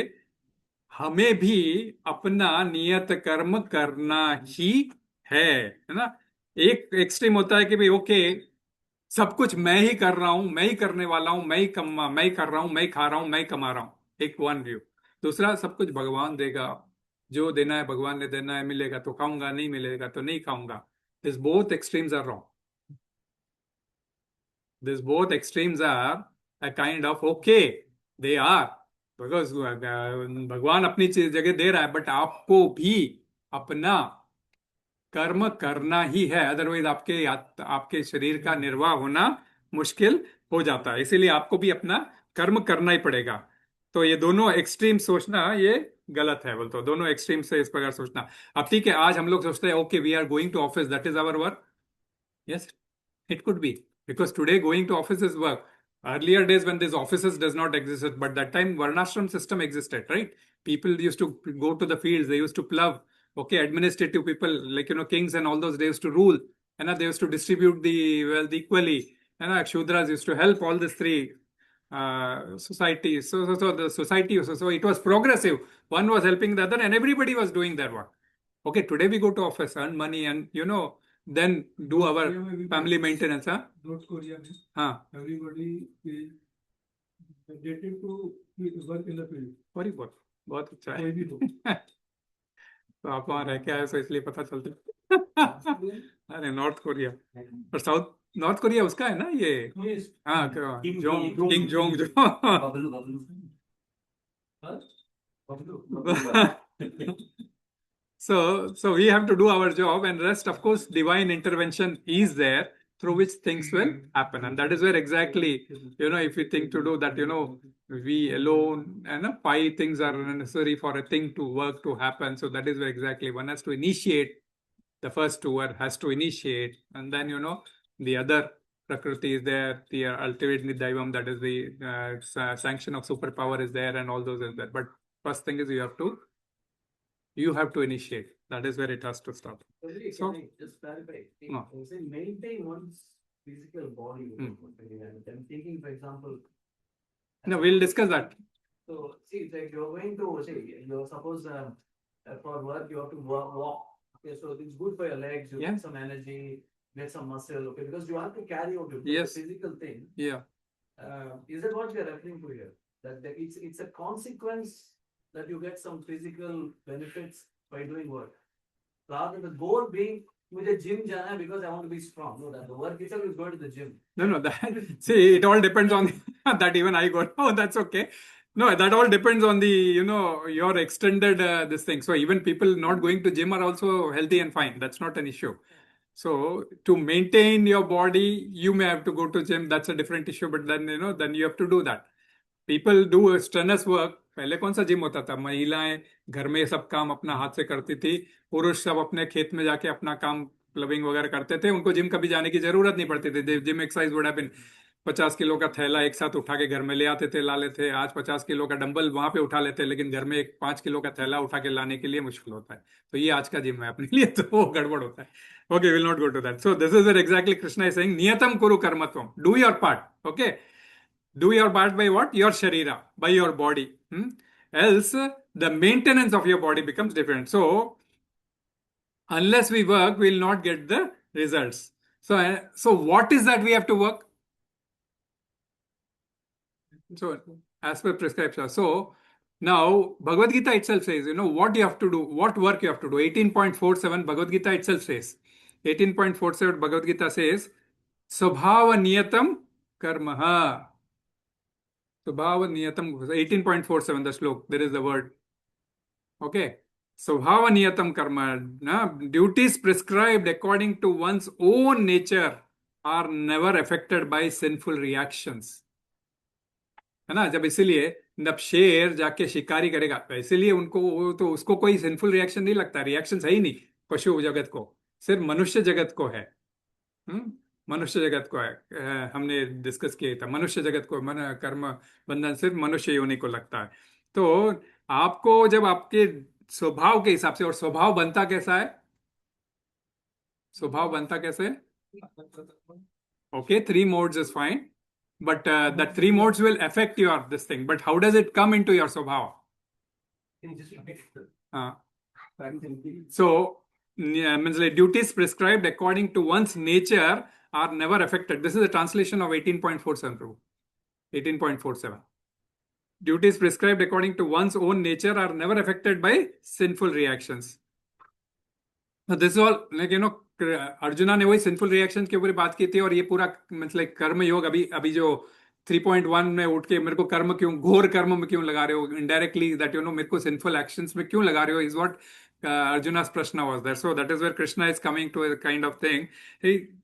हमें भी अपना नियत कर्म करना ही है ना. एक एक्सट्रीम होता है कि भाई ओके सब कुछ मैं ही कर रहा हूं, मैं ही करने वाला हूं, मैं ही कर रहा हूं, मैं ही खा रहा हूं, मैं ही कमा रहा हूं. एक वन व्यू. दूसरा सब कुछ भगवान देगा, जो देना है भगवान ने देना है, मिलेगा तो खाऊंगा, नहीं मिलेगा तो नहीं खाऊंगा. This both extremes are wrong. These both extremes are a kind of okay. They are, because भगवान अपनी चीज जगह दे रहा है, बट आपको भी अपना कर्म करना ही है. अदरवाइज आपके शरीर का निर्वाह होना मुश्किल हो जाता है. इसीलिए आपको भी अपना कर्म करना ही पड़ेगा. तो ये दोनों एक्सट्रीम सोचना ये गलत है. बोलते दोनों एक्सट्रीम से इस प्रकार सोचना. अब ठीक है, आज हम लोग सोचते हैं okay we are going to office, that is our work. Yes, it could be, because today going to office is work. Earlier days when these offices does not exist, but that time varnashram system existed, right? People used to go to the fields, they used to plow. Okay, administrative people like kings and all those, they used to rule, and they used to distribute the wealth equally, and Shudras used to help all these three societies. So the society, so it was progressive. One was helping the other, and everybody was doing their work. Okay, today we go to office, earn money, and then do our family maintenance. North Korea में हाँ, everybody is mandated to work in the field. very good, बहुत अच्छा है. कोई भी हो. तो आप वहाँ रह के आए तो इसलिए पता चलता. अरे नॉर्थ कोरिया और नॉर्थ कोरिया उसका है ना ये. Yes. हाँ, किम किंग जोंग जो. Bablu Bablu. Huh? Bablu. So we have to do our job, and rest, of course, divine intervention is there through which things will happen. And that is where exactly, if you think to do that, we alone, and 5 things are necessary for a thing to work, to happen. So that is where exactly one has to initiate. The first doer has to initiate, and then, the other Prakriti is there, the ultimate Daivam, that is the sanction of superpower is there, and all those are there. But first thing is you have to initiate. That is where it has to start. So- Can I just clarify? No. Say maintain one's physical body. Hmm. I'm thinking, for example. No, we'll discuss that. So see, it's like you're going to say you're suppose for work you have to walk. Okay, so it's good for your legs. You Yeah. get some energy, get some muscle. Okay, because you have to carry out your Yes. physical thing. Yeah. Is that what we are referring to here? That it's a consequence that you get some physical benefits by doing work, rather than the goal being मुझे gym जाना है because I want to be strong. No, that the work itself is going to the gym. No, that see, it all depends on that. Even I go, oh, that's okay. No, that all depends on the, your extended this thing. So even people not going to gym are also healthy and fine. That's not an issue. So to maintain your body, you may have to go to gym. That's a different issue. But then, then you have to do that. People do strenuous work. पहले कौन सा gym होता था? महिलाएं घर में सब काम अपना हाथ से करती थी, पुरुष सब अपने खेत में जाके अपना काम प्लबिंग वगैरह करते थे, उनको जिम कभी जाने की जरूरत नहीं पड़ती थी. Gym exercise would have been 50 kilo का थैला एक साथ उठा के घर में ले आते थे, ला लेते. आज 50 किलो का डंबल वहां पे उठा लेते हैं, लेकिन घर में एक 5 किलो का थैला उठा के लाने के लिए मुश्किल होता है. तो ये आज का जिम है अपने लिए, तो वो गड़बड़ होता है. Okay, will not go to that. So this is where exactly Krishna is saying नियतम कुरु कर्मत्वम. Do your part. Okay, do your part by what? Your sharira, by your body. Else, the maintenance of your body becomes different. So, unless we work, we will not get the results. So what is that we have to work? So, as per prescription. So, now Bhagavad Gita itself says, what you have to do, what work you have to do. 18.47 Bhagavad Gita itself says. 18.47 Bhagavad Gita says, Svabhava niyatam karmaha. Svabhava niyatam, 18.47 the slok, there is the word. Okay. Svabhava niyatam karma. Duties prescribed according to one's own nature are never affected by sinful reactions. है ना? जब इसीलिए जब शेर जाके शिकारी करेगा, इसीलिए उनको तो उसको कोई सिंफुल रिएक्शन नहीं लगता. रिएक्शन है ही नहीं पशु जगत को, सिर्फ मनुष्य जगत को है. मनुष्य जगत को है. हमने डिस्कस किया था, मनुष्य जगत को कर्म बंधन सिर्फ मनुष्य योनि को लगता है. तो आपको जब आपके स्वभाव के हिसाब से, और स्वभाव बनता कैसा है? स्वभाव बनता कैसे? Okay, 3 modes is fine, but that 3 modes will affect your this thing. But how does it come into your स्वभाव? So means like duties prescribed according to one's nature are never affected. This is a translation of 18.47, Prabhu. 18.47. Duties prescribed according to one's own nature are never affected by sinful reactions. Now this is all, like, arjuna ने वही sinful reaction के ऊपर बात की थी, और ये पूरा मतलब कर्म योग अभी जो 3.1 में उठ के मेरे को कर्म क्यों, घोर कर्म में क्यों लगा रहे हो, इनडायरेक्टली दैट मेरे को सिंफुल एक्शंस में क्यों लगा रहे हो, is what Arjuna's prashna was there. So that is where Krishna is coming to a kind of thing.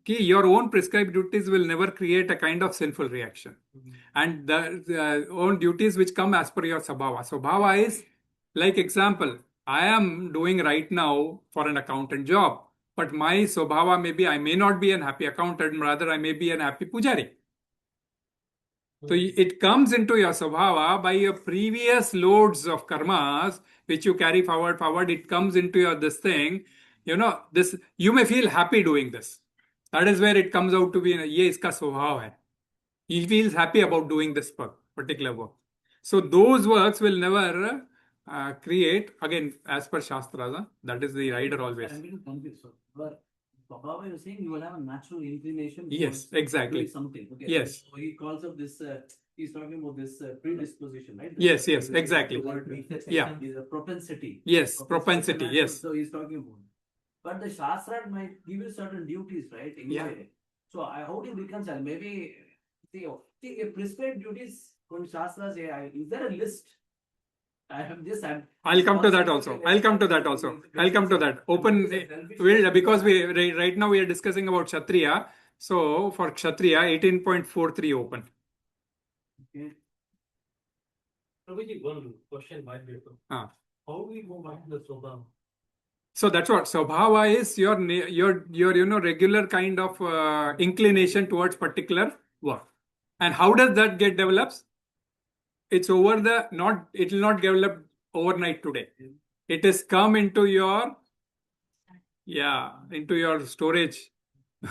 Your own prescribed duties will never create a kind of sinful reaction. And the own duties which come as per your sabhava. Sabhava is, like example, I am doing right now for an accountant job, but my sabhava may be, I may not be an happy accountant, rather I may be an happy pujari. So it comes into your sabhava by your previous loads of karmas, which you carry forward, it comes into your this thing, this, you may feel happy doing this. That is where it comes out to be, ye iska swabhav hai. He feels happy about doing this particular work. So those works will never create, again, as per Shastras, that is the rider always. I'm getting confused. But Baba, you're saying you will have a natural inclination. Yes, towards exactly. doing something. Okay. Yes. So he calls up this, he's talking about this predisposition, right? Yes, This, yes, exactly. Yeah. Is a propensity. Yes, propensity, natural, yes. So he's talking about. But the Shastra might give you certain duties, right? Anyway. So how do you reconcile? Maybe see, a prescribed duties from Shastras, is there a list? I'll come to that also. I'll come to that. Open, because right now we are discussing about Kshatriya. So for Kshatriya, 18.43 open. Okay. Prabhuji, one question might be. How do we go back to the Swabhava? So that's what Swabhava is, your regular kind of inclination towards particular work. And how does that get developed? It's it will not develop overnight today. It has come into your storage,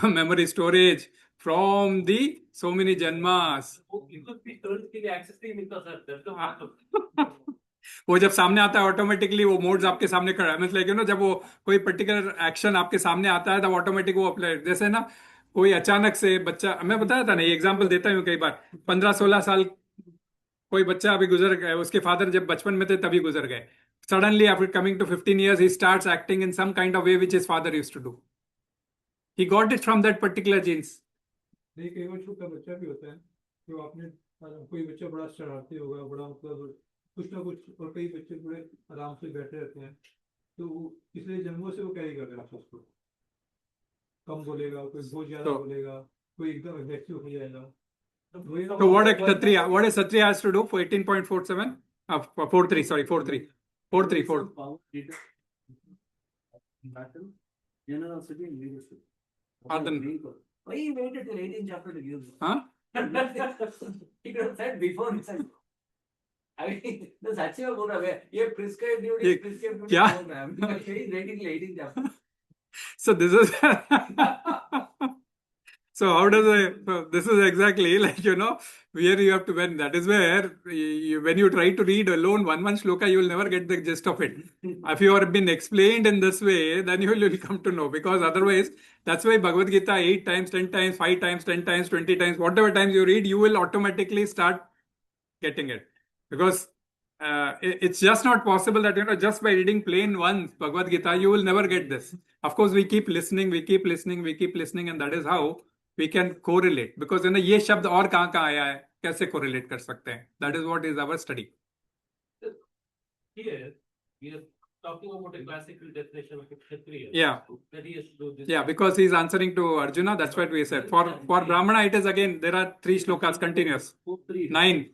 memory storage from the so many janmas. वो जब सामने आता है automatically वो modes आपके सामने खड़ा है, मतलब जब वो कोई पर्टिकुलर एक्शन आपके सामने आता है तब ऑटोमेटिक वो अप्लाई, जैसे ना कोई अचानक से बच्चा, मैं बताया था ना, ये एग्जांपल देता हूँ कई बार, 15-16 साल कोई बच्चा अभी गुजर गया, उसके फादर जब बचपन में थे तभी गुजर गए. Suddenly after coming to 15 years he starts acting in some kind of way which his father used to do. He got it from that particular genes. कई बार छोटा बच्चा भी होता है तो आपने कोई बच्चा बड़ा शरारती होगा, बड़ा मतलब कुछ ना कुछ, और कई बच्चे बड़े आराम से बैठे रहते हैं, तो पिछले जन्मों से वो कैरी कर रहे हैं उसको, कम बोलेगा, कोई बहुत ज्यादा तो बोलेगा, कोई एकदम एग्रेसिव हो जाएगा। so what a kshatriya has to do for 18.47 43 sorry 43 Battle, generosity and leadership. Or the- Why he waited till 18th chapter to give? huh He could have said before itself. I mean, the Sachiva would have, ये prescribed duty, ये prescribed duty क्या? program. He is waiting till 18th chapter. so this is so how does so this is exactly like where you have to when that is where when you try to read alone one shloka you will never get the gist of it. If you have been explained in this way, then you will come to know, because otherwise that's why Bhagavad Gita 8 times 10 times 5 times 10 times 20 times whatever times you read, you will automatically start getting it, because it's just not possible that just by reading plain once Bhagavad Gita you will never get this. Of course we keep listening, and that is how we can correlate, because ये शब्द और कहाँ आया है, कैसे correlate कर सकते हैं, that is what is our study. Here, we are talking about a classical definition of a Kshatriya. Yeah. That he has to do this. Yeah, because he is answering to Arjuna, that's what we said. For Brahmana it is again, there are 3 shlokas continuous, 9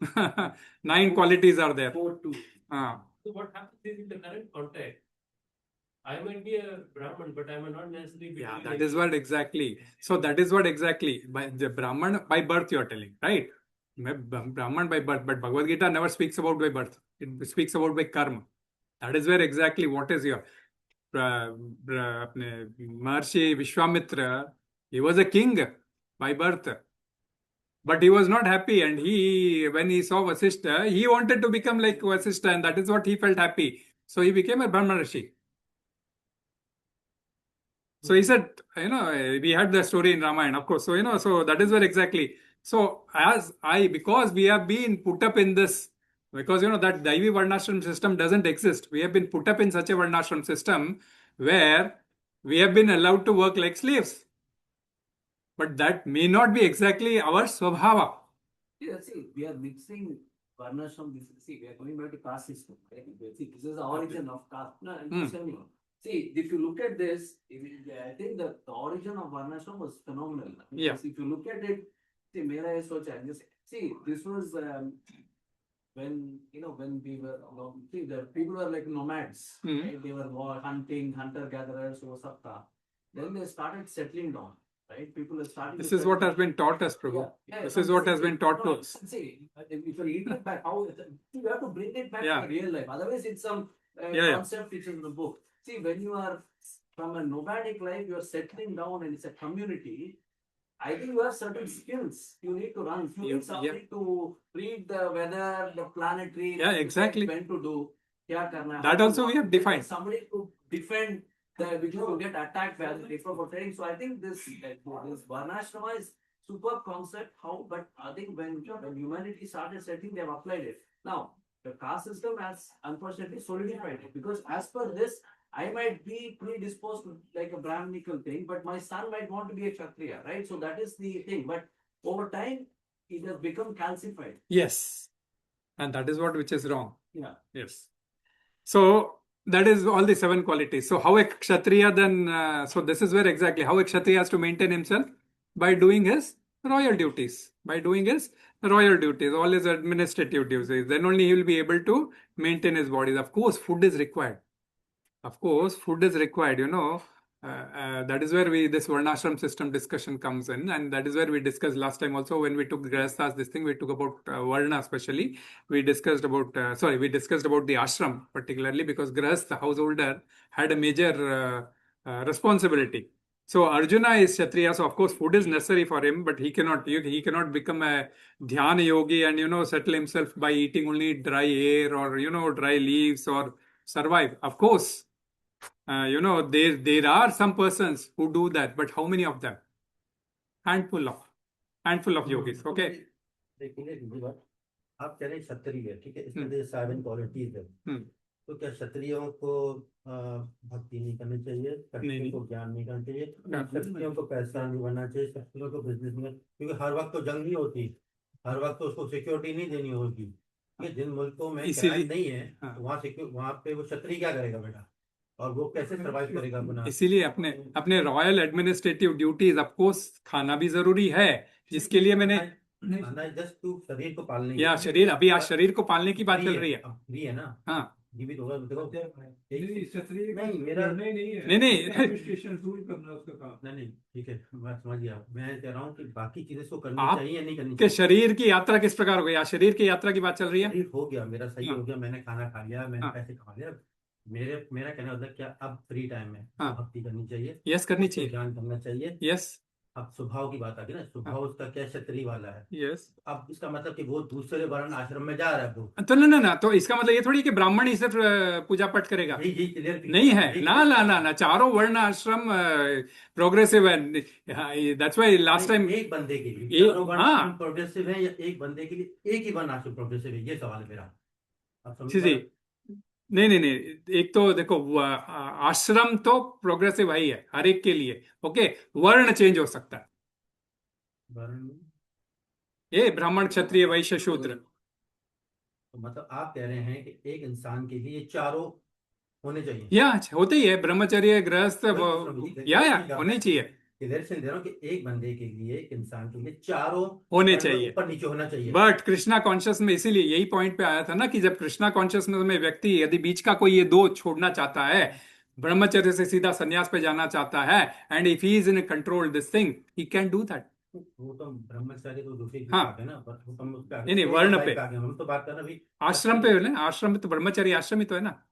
9 qualities are there. 4-2. So what happens is, in the current context, I might be a Brahman, but I may not necessarily be. Yeah, doing that it. is what exactly. So that is what exactly. By the Brahman by birth you are telling, right? Brahman by birth, but Bhagavad Gita never speaks about by birth. It speaks about by karma. That is where exactly what is your अपने Maharshi Vishwamitra, he was a king by birth. But he was not happy, and when he saw Vasishtha, he wanted to become like Vasishtha, and that is what he felt happy. So he became a Brahmanashi. So he said, we had the story in Ramayana, of course. So, so that is where exactly. So because we have been put up in this, because, that Daivi Varnashram system doesn't exist. We have been put up in such a Varnashram system where we have been allowed to work like slaves. But that may not be exactly our Swabhava. Yeah, see, we are mixing Varnashram. See, we are going back to caste system. Right? See, this is the origin of caste. No, I'm just telling you. See, if you look at this, I think the origin of Varnashram was phenomenal. Yeah. Because if you look at it, see, Mera is so challenging. See, this was when we were, see, the people were like nomads. Right? They were hunting, hunter-gatherers, or sabta. Then they started settling down. Right? People are starting. This is what has been taught us, Prabhu. This is what has been taught to us. See, if you read it back, you have to bring it back to real life. Otherwise, it's some concept which is in the book. See, when you are from a nomadic life, you are settling down and it's a community. I think you have certain skills you need to run. You need somebody to read the weather, the planetary. Yeah, exactly. When to do. That also we have defined. Somebody to defend because you get attacked by other people for trading. So I think this Varnashrama is superb concept. But I think when humanity started setting, they have applied it. Now, the caste system has unfortunately solidified it, because as per this, I might be predisposed to like a Brahminical thing, but my son might want to be a Kshatriya, right? So that is the thing. But over time, it has become calcified. Yes. And that is which is wrong. Yeah. Yes. So that is all the 7 qualities. So how a Kshatriya then, so this is where exactly how a Kshatriya has to maintain himself by doing his royal duties. By doing his royal duties, all his administrative duties. Then only he will be able to maintain his bodies. Of course, food is required. That is where this Varnashram system discussion comes in, and that is where we discussed last time also when we took Grihasthas, this thing we took about Varna especially. We discussed about the ashram particularly, because Grihastha, householder, had a major responsibility. So Arjuna is Kshatriya, so of course food is necessary for him, but he cannot become a dhyana yogi and settle himself by eating only dry air or dry leaves or survive. Of course. There are some persons who do that, but how many of them? Handful of yogis. Okay. देखिए आप कह रहे हैं क्षत्रिय, ठीक है, इसमें 7 qualities है। तो क्या क्षत्रियों को भक्ति नहीं करनी चाहिए, क्षत्रियों को ज्ञान नहीं करना चाहिए, क्षत्रियों को पैसा नहीं बनना चाहिए, क्षत्रियों को बिजनेस में, क्योंकि हर वक्त तो जंग नहीं होती, हर वक्त तो उसको सिक्योरिटी नहीं देनी होगी। ये जिन मुल्कों में इसीलिए- crime नहीं है हाँ। वहाँ पे वो क्षत्रिय क्या करेगा बेटा, और वो कैसे सरवाइव करेगा अपना। इसीलिए अपने अपने royal administrative duties of course खाना भी जरूरी है, जिसके लिए मैंने खाना जस्ट तू शरीर को पालने या के लिए। शरीर, अभी आज शरीर को पालने की बात फ्री चल रही है। अब फ्री है ना, हाँ जीवित होगा तो देखो। नहीं, क्षत्रिय का नहीं, मेरा- निर्णय नहीं है। नहीं, नहीं। एडमिनिस्ट्रेशन रूल करना उसका काम। नहीं नहीं ठीक है, मैं समझ गया। मैं कह रहा हूँ कि बाकी चीजें इसको करनी आप चाहिए या नहीं करनी के चाहिए। शरीर की यात्रा किस प्रकार हो गई? आज शरीर की यात्रा की बात चल रही है। शरीर हो गया मेरा, सही हाँ। हो गया, मैंने खाना खा लिया, मैंने हाँ। पैसे कमा लिया। मेरा कहना होता है क्या, अब फ्री टाइम में हाँ। भक्ति करनी चाहिए, यस, करनी उसको चाहिए। ध्यान करना चाहिए। यस, अब स्वभाव की बात आ गई ना, स्वभाव उसका क्या क्षत्रिय वाला है। यस। अब इसका मतलब कि वो दूसरे वर्ण आश्रम में जा रहा है वो, तो ना ना ना, तो इसका मतलब ये थोड़ी कि ब्राह्मण ही सिर्फ पूजा पाठ करेगा। यही क्लियर नहीं है ना ना ना ना, चारों वर्ण आश्रम प्रोग्रेसिव है। दैट्स व्हाई लास्ट टाइम एक बंदे के लिए एक- चारों वर्ण हाँ। आश्रम प्रोग्रेसिव है या एक बंदे के लिए एक ही वर्ण आश्रम प्रोग्रेसिव है, ये सवाल है मेरा। आप समझ जी पा जी, रहे हो? नहीं नहीं नहीं, एक तो देखो आश्रम तो प्रोग्रेसिव है ही है हर एक के लिए। ओके, वर्ण चेंज हो सकता है। वर्ण ये ब्राह्मण, क्षत्रिय, वैश्य, शूद्र। तो मतलब आप कह रहे हैं कि एक इंसान के लिए चारों होने चाहिए। या होते ही है, ब्रह्मचर्य, गृहस्थ, या होने चाहिए, क्लियर से दे रहा हूँ कि एक बंदे के लिए, एक इंसान के लिए चारों होने वर्ण चाहिए। ऊपर नीचे होना चाहिए। बट कृष्णा कॉन्शियस में इसीलिए यही पॉइंट पे आया था ना कि जब कृष्णा कॉन्शियसनेस में व्यक्ति यदि बीच का कोई ये दो छोड़ना चाहता है, ब्रह्मचर्य से सीधा संन्यास पे जाना चाहता है, and if he is in control this thing, he can do that. वो तो ब्रह्मचारी तो दूसरी चीज हाँ। आ गए ना, पर वो हम उस पे नहीं, नहीं, वर्ण पे। आ गए। हम तो बात कर रहे हैं अभी आश्रम पे ना, आश्रम में तो ब्रह्मचर्य आश्रम ही तो है ना,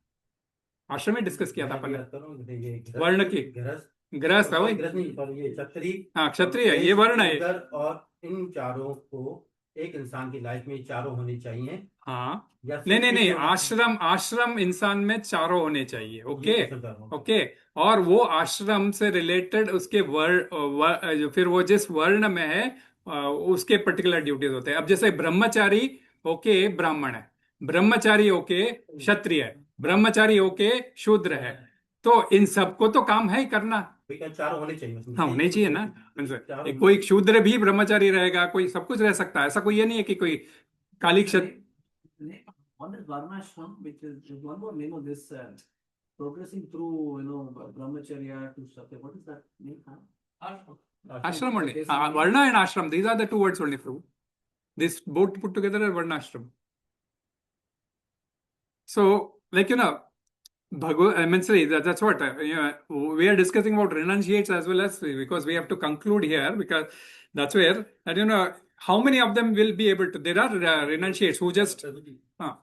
आश्रम में डिस्कस किया था अपन ने। बात कर रहा हूँ ये वर्ण की। गृहस्थ गृहस्थ है वही। गृहस्थ नहीं, सॉरी, ये क्षत्रिय, हाँ, क्षत्रिय है, ये वर्ण है। शूद्र, और इन चारों को एक इंसान की लाइफ में चारों होने चाहिए। हाँ, या नहीं नहीं नहीं, सिर्फ एक आश्रम आश्रम इंसान में चारों होने चाहिए। ओके, ये क्वेश्चन कर रहा हूँ। ओके। और वो आश्रम से रिलेटेड उसके जो फिर वो जिस वर्ण में है उसके पर्टिकुलर ड्यूटीज होते हैं। अब जैसे ब्रह्मचारी ओके ब्राह्मण है, ब्रह्मचारी ओके क्षत्रिय है, ब्रह्मचारी ओके शूद्र है, तो इन सबको तो काम है ही करना। भैया चारों होने चाहिए उसमें। हाँ, होने चाहिए ना। चारों कोई शूद्र भी ब्रह्मचारी रहेगा, कोई सब कुछ रह सकता है, ऐसा कोई ये नहीं है कि कोई काली क्षत्र। On this Varnashram, which is one more name of this progressing through, brahmacharya to satya. What is that name? Ashram only. Varna and ashram, these are the two words only, Prabhu. This both put together are Varna ashram. So, I mean, say that's what we are discussing about renunciates as well as, because we have to conclude here, because that's where, and how many of them will be able to, there are renunciates who just, हाँ,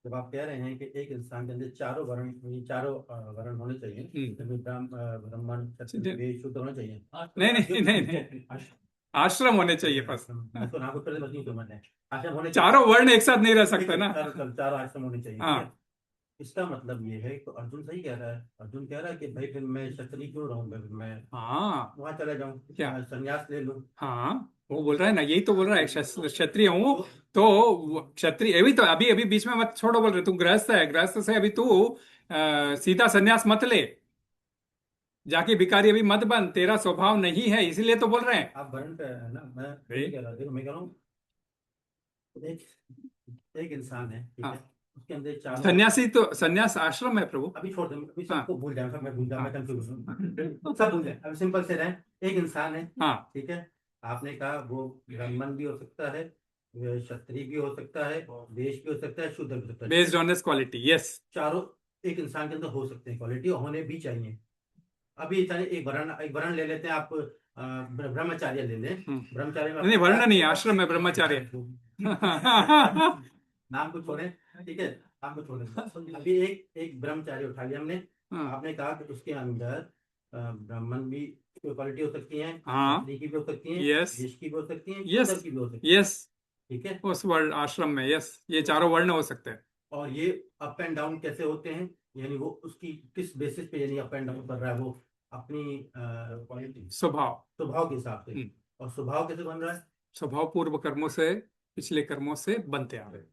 जब आप कह रहे हैं कि एक इंसान के अंदर चारों वर्ण होने चाहिए, ब्राह्मण क्षत्रिय वैश्य शूद्र होने चाहिए। नहीं नहीं नहीं नहीं, आश्रम होने चाहिए बस। तो नाम को बस नहीं समझना है, आश्रम होने चारों वर्ण एक साथ नहीं रह सकते ना। चारों आश्रम होने चाहिए। हाँ। ठीक है? इसका मतलब ये है, तो अर्जुन सही कह रहा है। अर्जुन कह रहा है कि भाई फिर मैं क्षत्रिय क्यों रहूं, मैं हाँ, वहां चला जाऊं, क्या? संन्यास ले लूं। हाँ, वो बोल रहा है ना, यही तो बोल रहा है, क्षत्रिय हूँ तो क्षत्रिय, अभी तो अभी बीच में मत छोड़ो, बोल रहे तू गृहस्थ है, गृहस्थ से अभी तू सीधा संन्यास मत ले, जाके भिखारी अभी मत बन, तेरा स्वभाव नहीं है, इसीलिए तो बोल रहे हैं। आप वर्ण पे है ना, मैं कह रहा देखो, मैं कह रहा हूँ एक इंसान है, ठीक हाँ। है, उसके अंदर चारों सन्यासी तो संन्यास आश्रम है प्रभु। अभी छोड़ दें, अभी हाँ। सबको भूल जाए, सब मैं भूल जाऊँ, मैं हाँ। कंफ्यूज हूँ, सब भूल जाए, अब सिंपल से रहें। एक इंसान है, हाँ, ठीक है, आपने कहा वो ब्राह्मण भी हो सकता है, क्षत्रिय भी हो सकता है, वैश्य भी हो सकता है, शूद्र भी हो सकता है। Based on this quality, yes. चारों एक इंसान के अंदर हो सकते हैं, क्वालिटी होने भी चाहिए। अभी चलिए एक वर्ण ले लेते हैं, आप ब्रह्मचार्य ले लें। ब्रह्मचार्य में नहीं, वर्ण नहीं, आश्रम है ब्रह्मचार्य। नाम को छोड़ें, ठीक है, नाम को छोड़ें। अभी एक ब्रह्मचारी उठा लिया हमने। आपने कहा कि उसके अंदर ब्राह्मण भी क्वालिटी हो सकती है, हाँ। क्षत्रिय की भी हो सकती है, Yes. वैश्य की भी हो सकती है, Yes. शूद्र की भी हो सकती है, यस, ठीक है। उस वर्ण आश्रम में, यस, ये चारों वर्ण हो सकते हैं। और ये अप एंड डाउन कैसे होते हैं, यानी वो उसकी किस बेसिस पे यानी अप एंड डाउन कर रहा है, वो अपनी क्वालिटी स्वभाव के हिसाब से। और स्वभाव कैसे बन रहा है? स्वभाव पूर्व कर्मों से, पिछले कर्मों से बनते आ रहे।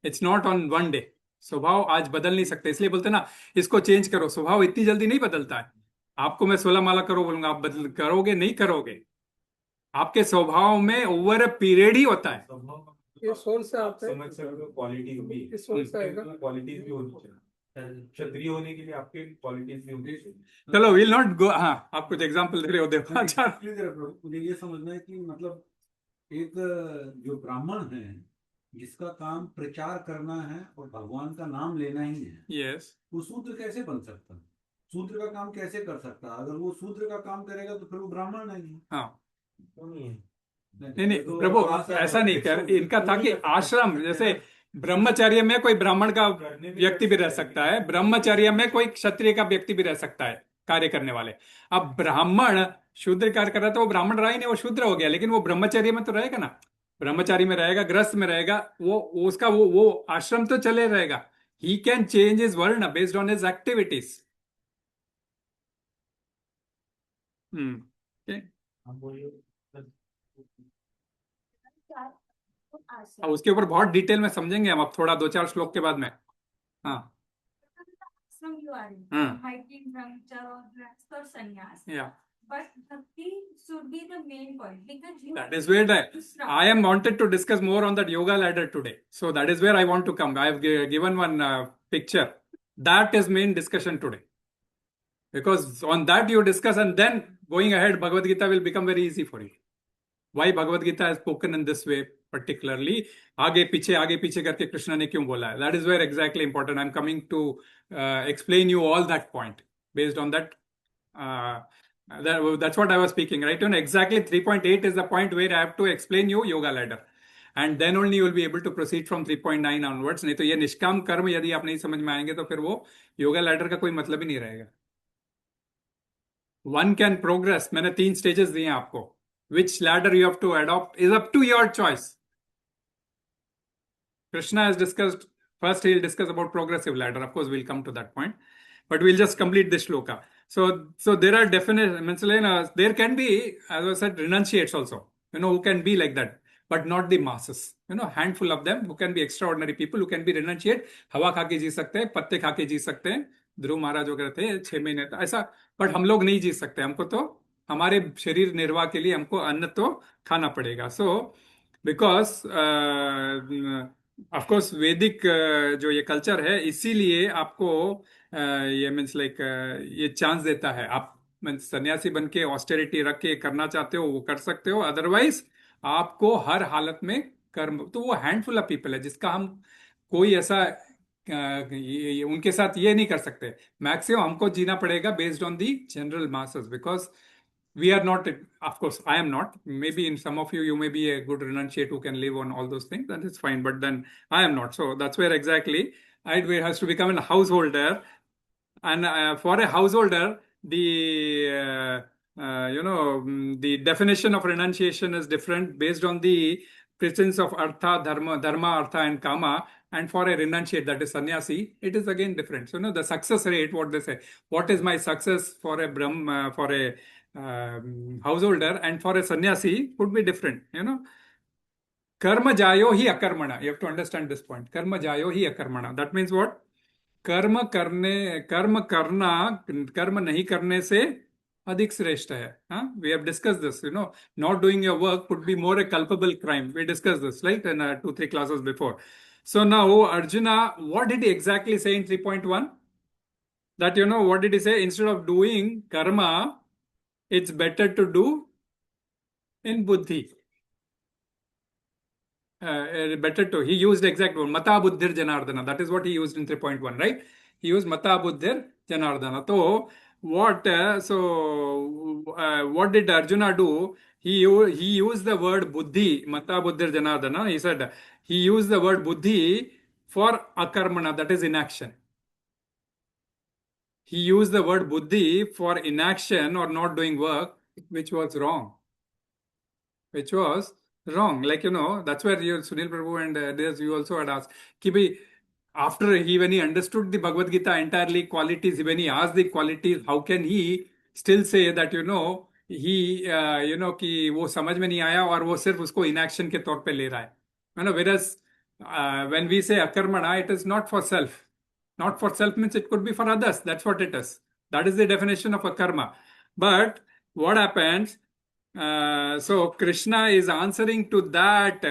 It's not on one day. स्वभाव आज बदल नहीं सकते, इसलिए बोलते ना इसको चेंज करो। स्वभाव इतनी जल्दी नहीं बदलता है। आपको मैं 16 माला करो बोलूंगा, आप बदल करोगे नहीं करोगे, आपके स्वभाव में ओवर अ पीरियड ही होता है। ये सोल से आता है। समझ सकते हो क्वालिटीज भी, ये सोल से आएगा। क्वालिटीज भी होनी चाहिए। क्षत्रिय होने के लिए आपके क्वालिटीज भी होनी चाहिए। चलो विल नॉट गो। हाँ, आप कुछ एग्जांपल दे रहे हो, देखो। अच्छा, मुझे ये समझना है कि मतलब एक जो ब्राह्मण है जिसका काम प्रचार करना है और भगवान का नाम लेना ही है, यस, वो शूद्र कैसे बन सकता है? शूद्र का काम कैसे कर सकता है? अगर वो शूद्र का काम करेगा तो फिर वो ब्राह्मण नहीं है। हाँ, वो नहीं है। नहीं प्रभु, ऐसा नहीं कर, इनका था कि आश्रम, जैसे ब्रह्मचर्य में कोई ब्राह्मण का व्यक्ति भी रह सकता है, ब्रह्मचर्य में कोई क्षत्रिय का व्यक्ति भी रह सकता है, कार्य करने वाले। अब ब्राह्मण शूद्र कार्य कर रहा है तो वो ब्राह्मण रहा ही नहीं, वो शूद्र हो गया, लेकिन वो ब्रह्मचर्य में तो रहेगा ना, ब्रह्मचारी में रहेगा, गृहस्थ में रहेगा, वो उसका वो आश्रम तो चले रहेगा। ही कैन चेंज हिज वर्ण बेस्ड ऑन हिज एक्टिविटीज। हम बोलिए अब उसके ऊपर बहुत डिटेल में समझेंगे हम, अब थोड़ा 2-4 श्लोक के बाद में। हाँ, From you are in, Hmm. hiking, brahmacharya or grahastha or sannyas. yeah, But bhakti should be the main point because you that is where I am wanted to discuss more on that yoga ladder today. So that is where I want to come. I have given one picture. That is main discussion today. Because on that you discuss, and then going ahead, Bhagavad Gita will become very easy for you. Why Bhagavad Gita is spoken in this way particularly? आगे पीछे करके कृष्ण ने क्यों बोला है? That is where exactly important. I'm coming to explain you all that point based on that. That's what I was speaking, right? You know, exactly 3.8 is the point where I have to explain you yoga ladder. And then only you will be able to proceed from 3.9 onwards. नहीं तो ये निष्काम कर्म यदि आप नहीं समझ में आएंगे तो फिर वो योगा लैडर का कोई मतलब ही नहीं रहेगा। One can progress. मैंने 3 stages दिए हैं आपको. Which ladder you have to adopt is up to your choice. Krishna has discussed, first he'll discuss about progressive ladder. Of course, we'll come to that point. But we'll just complete this shloka. So there are definite, there can be, as I said, renunciates also, who can be like that, but not the masses. Handful of them who can be extraordinary people who can be renunciate. हवा खा के जी सकते हैं, पत्ते खा के जी सकते हैं. ध्रुव महाराज जो कहते हैं 6 महीने ऐसा, बट हम लोग नहीं जी सकते. हमको तो हमारे शरीर निर्वाह के लिए हमको अन्न तो खाना पड़ेगा. सो बिकॉज ऑफ कोर्स वैदिक जो ये कल्चर है, इसीलिए आपको ये मीन्स लाइक ये चांस देता है. आप सन्यासी बन के ऑस्टेरिटी रख के करना चाहते हो वो कर सकते हो, अदरवाइज आपको हर हालत में कर्म. तो वो हैंडफुल ऑफ पीपल है जिसका हम कोई ऐसा उनके साथ ये नहीं कर सकते. मैक्सिमम हमको जीना पड़ेगा based on the general masses, because we are not, of course I am not, maybe in some of you may be a good renunciate who can live on all those things, that is fine, but then I am not. So that's where exactly it has to become a householder. And for a householder, the the definition of renunciation is different based on the presence of artha, dharma, artha and kama. And for a renunciate, that is sannyasi, it is again different. So the success rate, what they say, what is my success for a for a householder and for a sannyasi would be different. Karma jayo hi akarmana. You have to understand this point. Karma jayo hi akarmana. That means what? कर्म नहीं करने से अधिक श्रेष्ठ है. We have discussed this. Not doing your work would be more a culpable crime. We discussed this, right, in 2-3 classes before. So now Arjuna, what did he exactly say in 3.1? That what did he say? Instead of doing karma, it's better to do in buddhi. He used exact word, mata buddhir janardana. That is what he used in 3.1, right? He used mata buddhir janardana. So what did Arjuna do? He used the word buddhi, mata buddhir janardana. He said he used the word buddhi for akarmana, that is inaction. He used the word buddhi for inaction or not doing work, which was wrong. Like, that's where Sunil Prabhu and others, you also had asked, after when he understood the Bhagavad Gita entirely, qualities, when he asked the qualities, how can he still say that, he, कि वो समझ में नहीं आया और वो सिर्फ उसको inaction के तौर पे ले रहा है. Whereas when we say akarmana, it is not for self. Not for self means it could be for others. That's what it is. That is the definition of a karma. But what happens? So Krishna is answering to that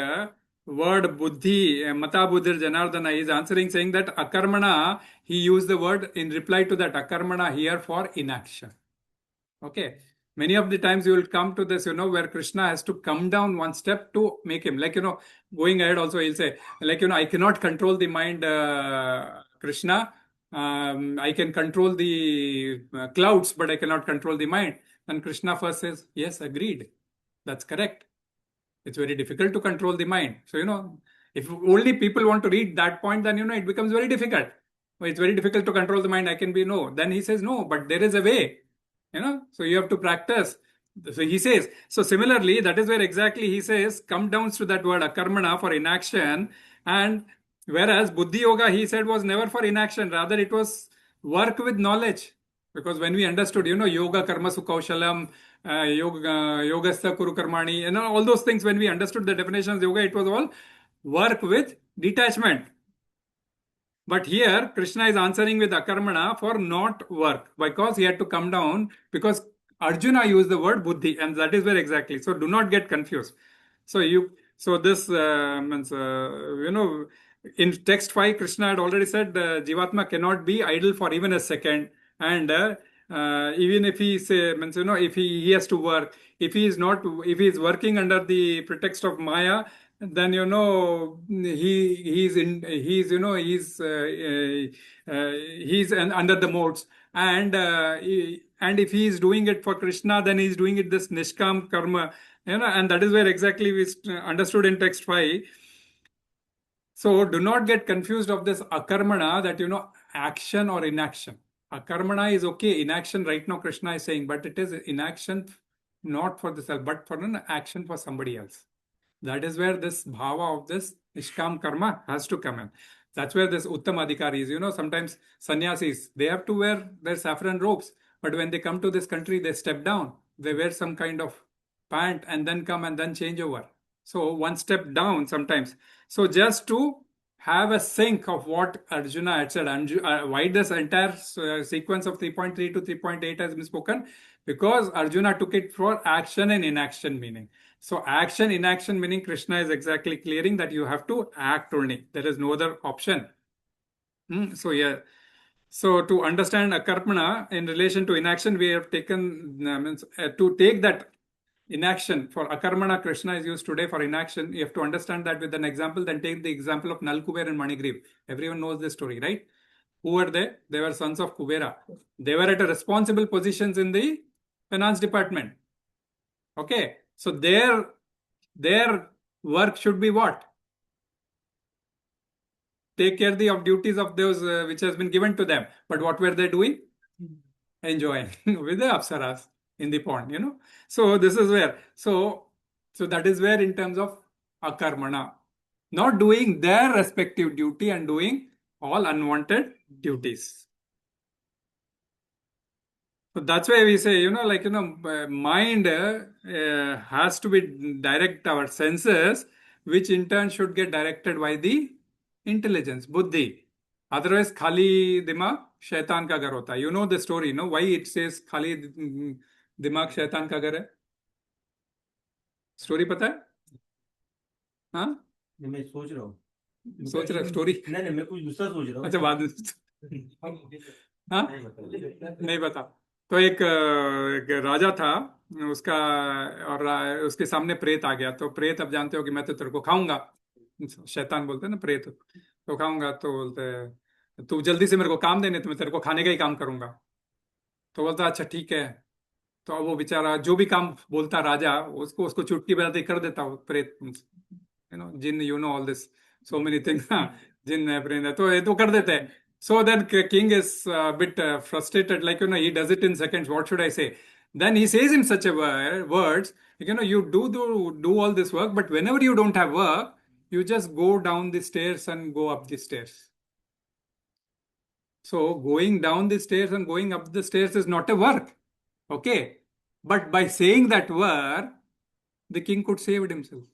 word buddhi, mata buddhir janardana. He is answering saying that akarmana, he used the word in reply to that akarmana here for inaction. Okay. Many of the times you will come to this, where Krishna has to come down one step to make him, like, going ahead also he'll say, like, I cannot control the mind, Krishna. I can control the clouds, but I cannot control the mind. And Krishna first says, yes, agreed. That's correct. It's very difficult to control the mind. So, if only people want to read that point, then, it becomes very difficult. It's very difficult to control the mind. I can be no. Then he says, no, but there is a way. So you have to practice. So he says, so similarly, that is where exactly he says, come down to that word akarmana for inaction. And whereas buddhi yoga, he said, was never for inaction. Rather, it was work with knowledge. Because when we understood, yoga karma sukaushalam, yogastha kuru karmani, all those things, when we understood the definitions of yoga, it was all work with detachment. But here, Krishna is answering with akarmana for not work, because he had to come down, because Arjuna used the word buddhi, and that is where exactly. So do not get confused. So this means, in text 5, Krishna had already said Jivatma cannot be idle for even a second, and even if he means, if he has to work, if he is working under the pretext of Maya, then he's under the modes, and if he is doing it for Krishna, then he's doing it this nishkam karma, and that is where exactly we understood in text 5. So do not get confused of this akarmana, that action or inaction. Akarmana is okay, inaction right now Krishna is saying, but it is inaction not for the self, but for an action for somebody else. That is where this bhava of this nishkam karma has to come in. That's where this uttam adhikaris, sometimes sannyasis, they have to wear their saffron robes, but when they come to this country, they step down. They wear some kind of pant and then come and then change over. So one step down sometimes. So just to have a sync of what Arjuna had said, why this entire sequence of 3.3 to 3.8 has been spoken? Because Arjuna took it for action and inaction meaning. So action, inaction meaning Krishna is exactly clearing that you have to act only. There is no other option. So yeah. So to understand akarmana in relation to inaction, we have taken, to take that inaction for akarmana, Krishna is used today for inaction. You have to understand that with an example, then take the example of Nal Kuber and Manigriv. Everyone knows this story, right? Who were they? They were sons of Kubera. They were at a responsible positions in the finance department. Okay. So their work should be what? Take care of duties of those which has been given to them. But what were they doing? Enjoying with the apsaras in the pond, So this is where. So that is where in terms of akarmana, not doing their respective duty and doing all unwanted duties. So that's why we say, mind has to be direct our senses, which in turn should get directed by the intelligence, buddhi. Otherwise, khali dimag, shaitan ka ghar hota hai. You know the story, why it says khali dimag shaitan ka ghar hai? Story pata hai? हाँ? मैं सोच रहा हूँ story नहीं मैं कुछ दूसरा सोच रहा हूँ अच्छा बाद हाँ नहीं बता तो एक राजा था उसका और उसके सामने प्रेत आ गया तो प्रेत अब जानते हो कि मैं तो तेरे को खाऊंगा शैतान बोलते हैं ना प्रेत तो खाऊंगा तो बोलते तू जल्दी से मेरे को काम देने तो मैं तेरे को खाने का ही काम करूंगा तो बोलता अच्छा ठीक है तो अब वो बेचारा जो भी काम बोलता राजा उसको चुटकी बजाते कर देता प्रेत जिन all this so many things jinn तो ये तो कर देते हैं so then king is a bit frustrated like he does it in seconds what should I say then he says in such a words you do all this work but whenever you don't have work you just go down the stairs and go up the stairs so going down the stairs and going up the stairs is not a work okay but by saying that word the king could save himself.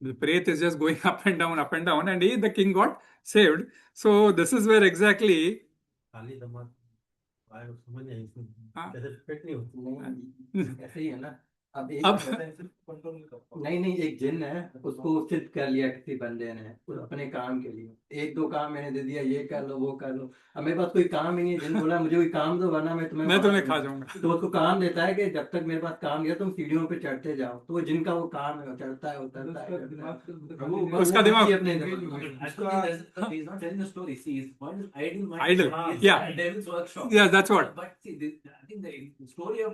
The Preth is just going up and down, and the king got saved. So this is where exactly. समझ नहीं हाँ। कैसे fit नहीं होती। नहीं, ऐसे ही है ना। अब एक अब नहीं नहीं, एक जिन है, उसको सिद्ध कर लिया किसी बंदे ने अपने काम के लिए, एक दो काम मैंने दे दिया, ये कर लो वो कर लो। अब मेरे पास कोई काम ही नहीं है, जिन बोला मुझे कोई काम दो वरना मैं तुम्हें मैं मार तुम्हें खा दूंगा। जाऊंगा। तो उसको काम देता है कि जब तक मेरे पास काम गया तुम सीढ़ियों पे चढ़ते जाओ, तो वो जिनका वो काम है, वो चढ़ता है उतरता है करता है। उसका वो दिमाग- बच्ची अपने दिमाग में। He's not telling the story. See, his point is idle mind. Idle, It's yeah. a devil's workshop. Yeah, that's what. But see, I think the story of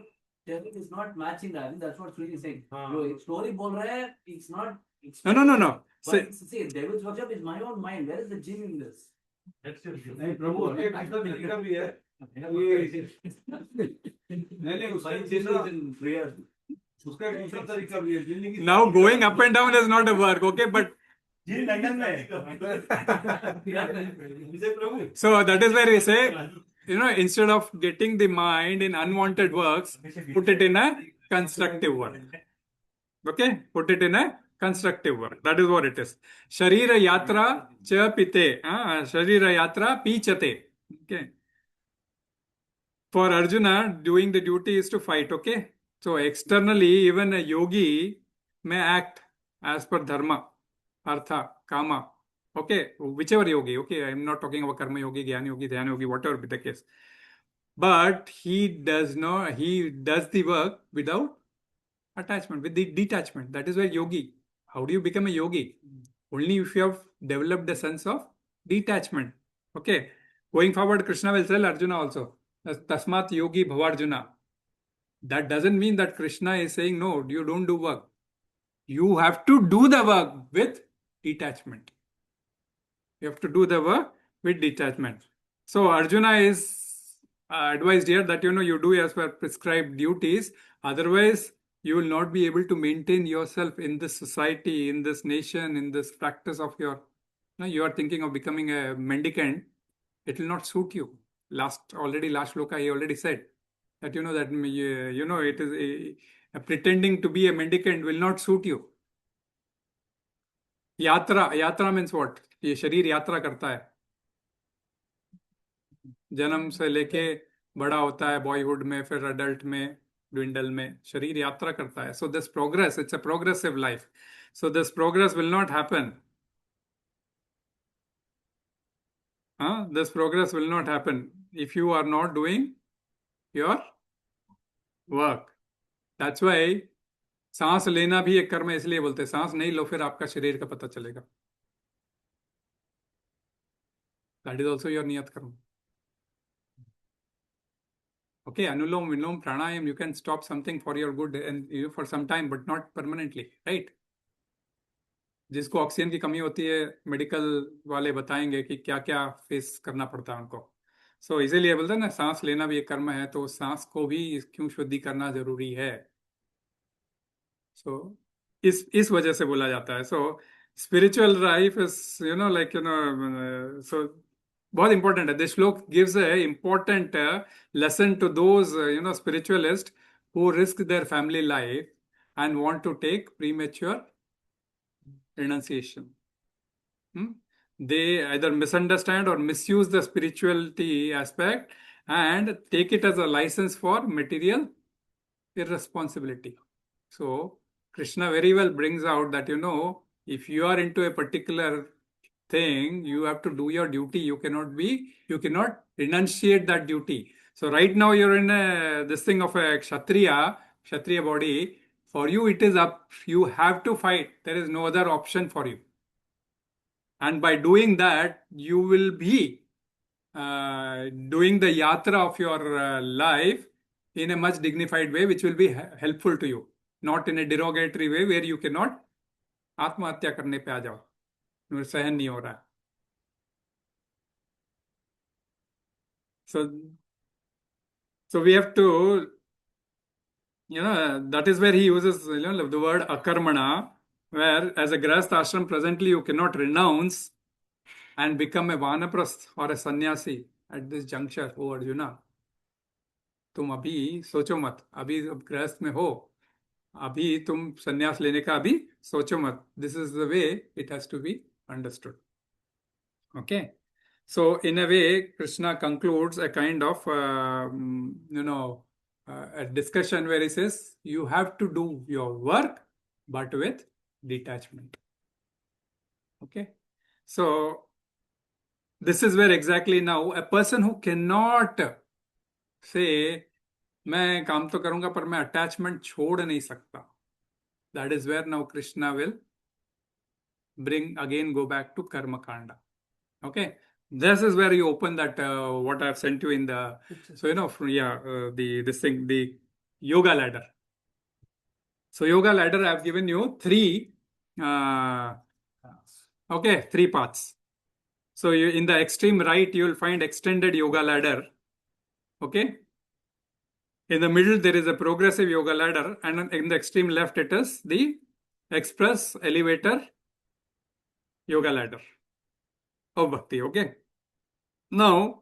devil is not matching that. I think that's what Sri is saying. जो एक story बोल रहा है, it's not. No. But see, devil's workshop is my own mind. Where is the gym in this? नहीं प्रभु, एक दूसरा तरीका भी है। नहीं उसका दूसरा उसका एक दूसरा तरीका भी है जिंदगी। Now going up and down is not a work, okay? But जिन लंदन में so that is where we say, instead of getting the mind in unwanted works, put it in a constructive work. Okay? Put it in a constructive work. That is what it is. Sharira yatra cha pite. Sharira yatra pichate. Okay. For Arjuna, doing the duty is to fight. Okay. So externally, even a yogi may act as per dharma, artha, kama. Okay. Whichever yogi. Okay. I'm not talking about karma yogi, jnana yogi, dhyana yogi, whatever be the case. But he does the work without attachment, with the detachment. That is why yogi. How do you become a yogi? Only if you have developed a sense of detachment. Okay. Going forward, Krishna will tell Arjuna also, Tasmat yogi bhavarjuna. That doesn't mean that Krishna is saying, no, you don't do work. You have to do the work with detachment. You have to do the work with detachment. So Arjuna is advised here that, you do as per prescribed duties. Otherwise, you will not be able to maintain yourself in this society, in this nation, in this practice of you are thinking of becoming a mendicant. It will not suit you. Last shloka he already said that it is pretending to be a mendicant will not suit you. Yatra means what? ये शरीर यात्रा करता है, जन्म से लेके बड़ा होता है, बॉयहुड में, फिर अडल्ट में, dwindle में, शरीर यात्रा करता है. So this progress, it's a progressive life. So this progress will not happen. This progress will not happen if you are not doing your work. That's why सांस लेना भी एक कर्म है, इसलिए बोलते हैं सांस नहीं लो फिर आपका शरीर का पता चलेगा. That is also your niyat karma. Okay, Anulom, Vilom, Pranayam, you can stop something for your good and for some time, but not permanently, right? जिसको ऑक्सीजन की कमी होती है, मेडिकल वाले बताएंगे कि क्या क्या फेस करना पड़ता है उनको. सो इसीलिए बोलते हैं ना, सांस लेना भी एक कर्म है, तो सांस को भी क्यों शुद्धि करना जरूरी है. सो इस वजह से बोला जाता है. So spiritual life is so बहुत इंपॉर्टेंट है. This shloka gives a important lesson to those spiritualists who risk their family life and want to take premature renunciation. They either misunderstand or misuse the spirituality aspect and take it as a license for material irresponsibility. So Krishna very well brings out that, if you are into a particular thing, you have to do your duty. You cannot renunciate that duty. So right now you're in this thing of a Kshatriya body. For you, it is up. You have to fight. There is no other option for you. And by doing that, you will be doing the yatra of your life in a much dignified way, which will be helpful to you. Not in a derogatory way where you cannot आत्महत्या करने पे आ जाओ, सहन नहीं हो रहा. So we have to, that is where he uses the word akarmana, where as a grahastha ashram presently you cannot renounce and become a vanaprasth or a sannyasi at this juncture. Oh Arjuna, तुम अभी सोचो मत, अभी गृहस्थ में हो, अभी तुम संन्यास लेने का अभी सोचो मत. This is the way it has to be understood. Okay. So in a way, Krishna concludes a kind of, a discussion where he says, you have to do your work, but with detachment. Okay. So this is where exactly now a person who cannot say, मैं काम तो करूंगा पर मैं attachment छोड़ नहीं सकता. That is where now Krishna will go back to Karma Kanda. Okay. This is where you open that what I've sent you in the, so the yoga ladder. So yoga ladder, I've given you three paths. So in the extreme right, you will find extended yoga ladder. Okay. In the middle, there is a progressive yoga ladder, and in the extreme left, it is the express elevator yoga ladder of bhakti. Okay. Now,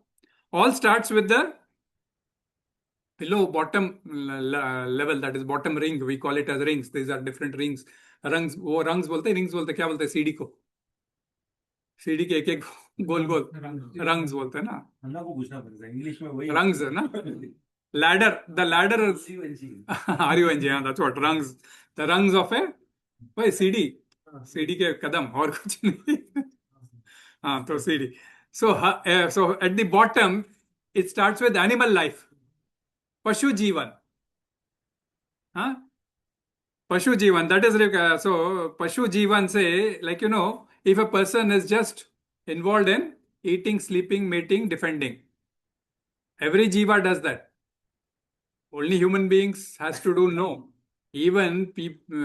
all starts with the below bottom level, that is bottom ring. We call it as rings. These are different rings. Rungs, वो rungs बोलते हैं, rings बोलते हैं, क्या बोलते हैं सीढ़ी को? सीढ़ी के एक गोल गोल rungs बोलते हैं ना? अन्ना को पूछना पड़ेगा इंग्लिश में वही rungs है ना? Ladder, the ladder is RUNG, yeah, that's what rungs. The rungs of a वही सीढ़ी के कदम और कुछ नहीं. हाँ तो सीढ़ी. So at the bottom, it starts with animal life. Pashu Jivan. Huh? Pashu Jivan. That is, so Pashu Jivan say, like, if a person is just involved in eating, sleeping, mating, defending. Every jiva does that. Only human beings has to do no. Even people,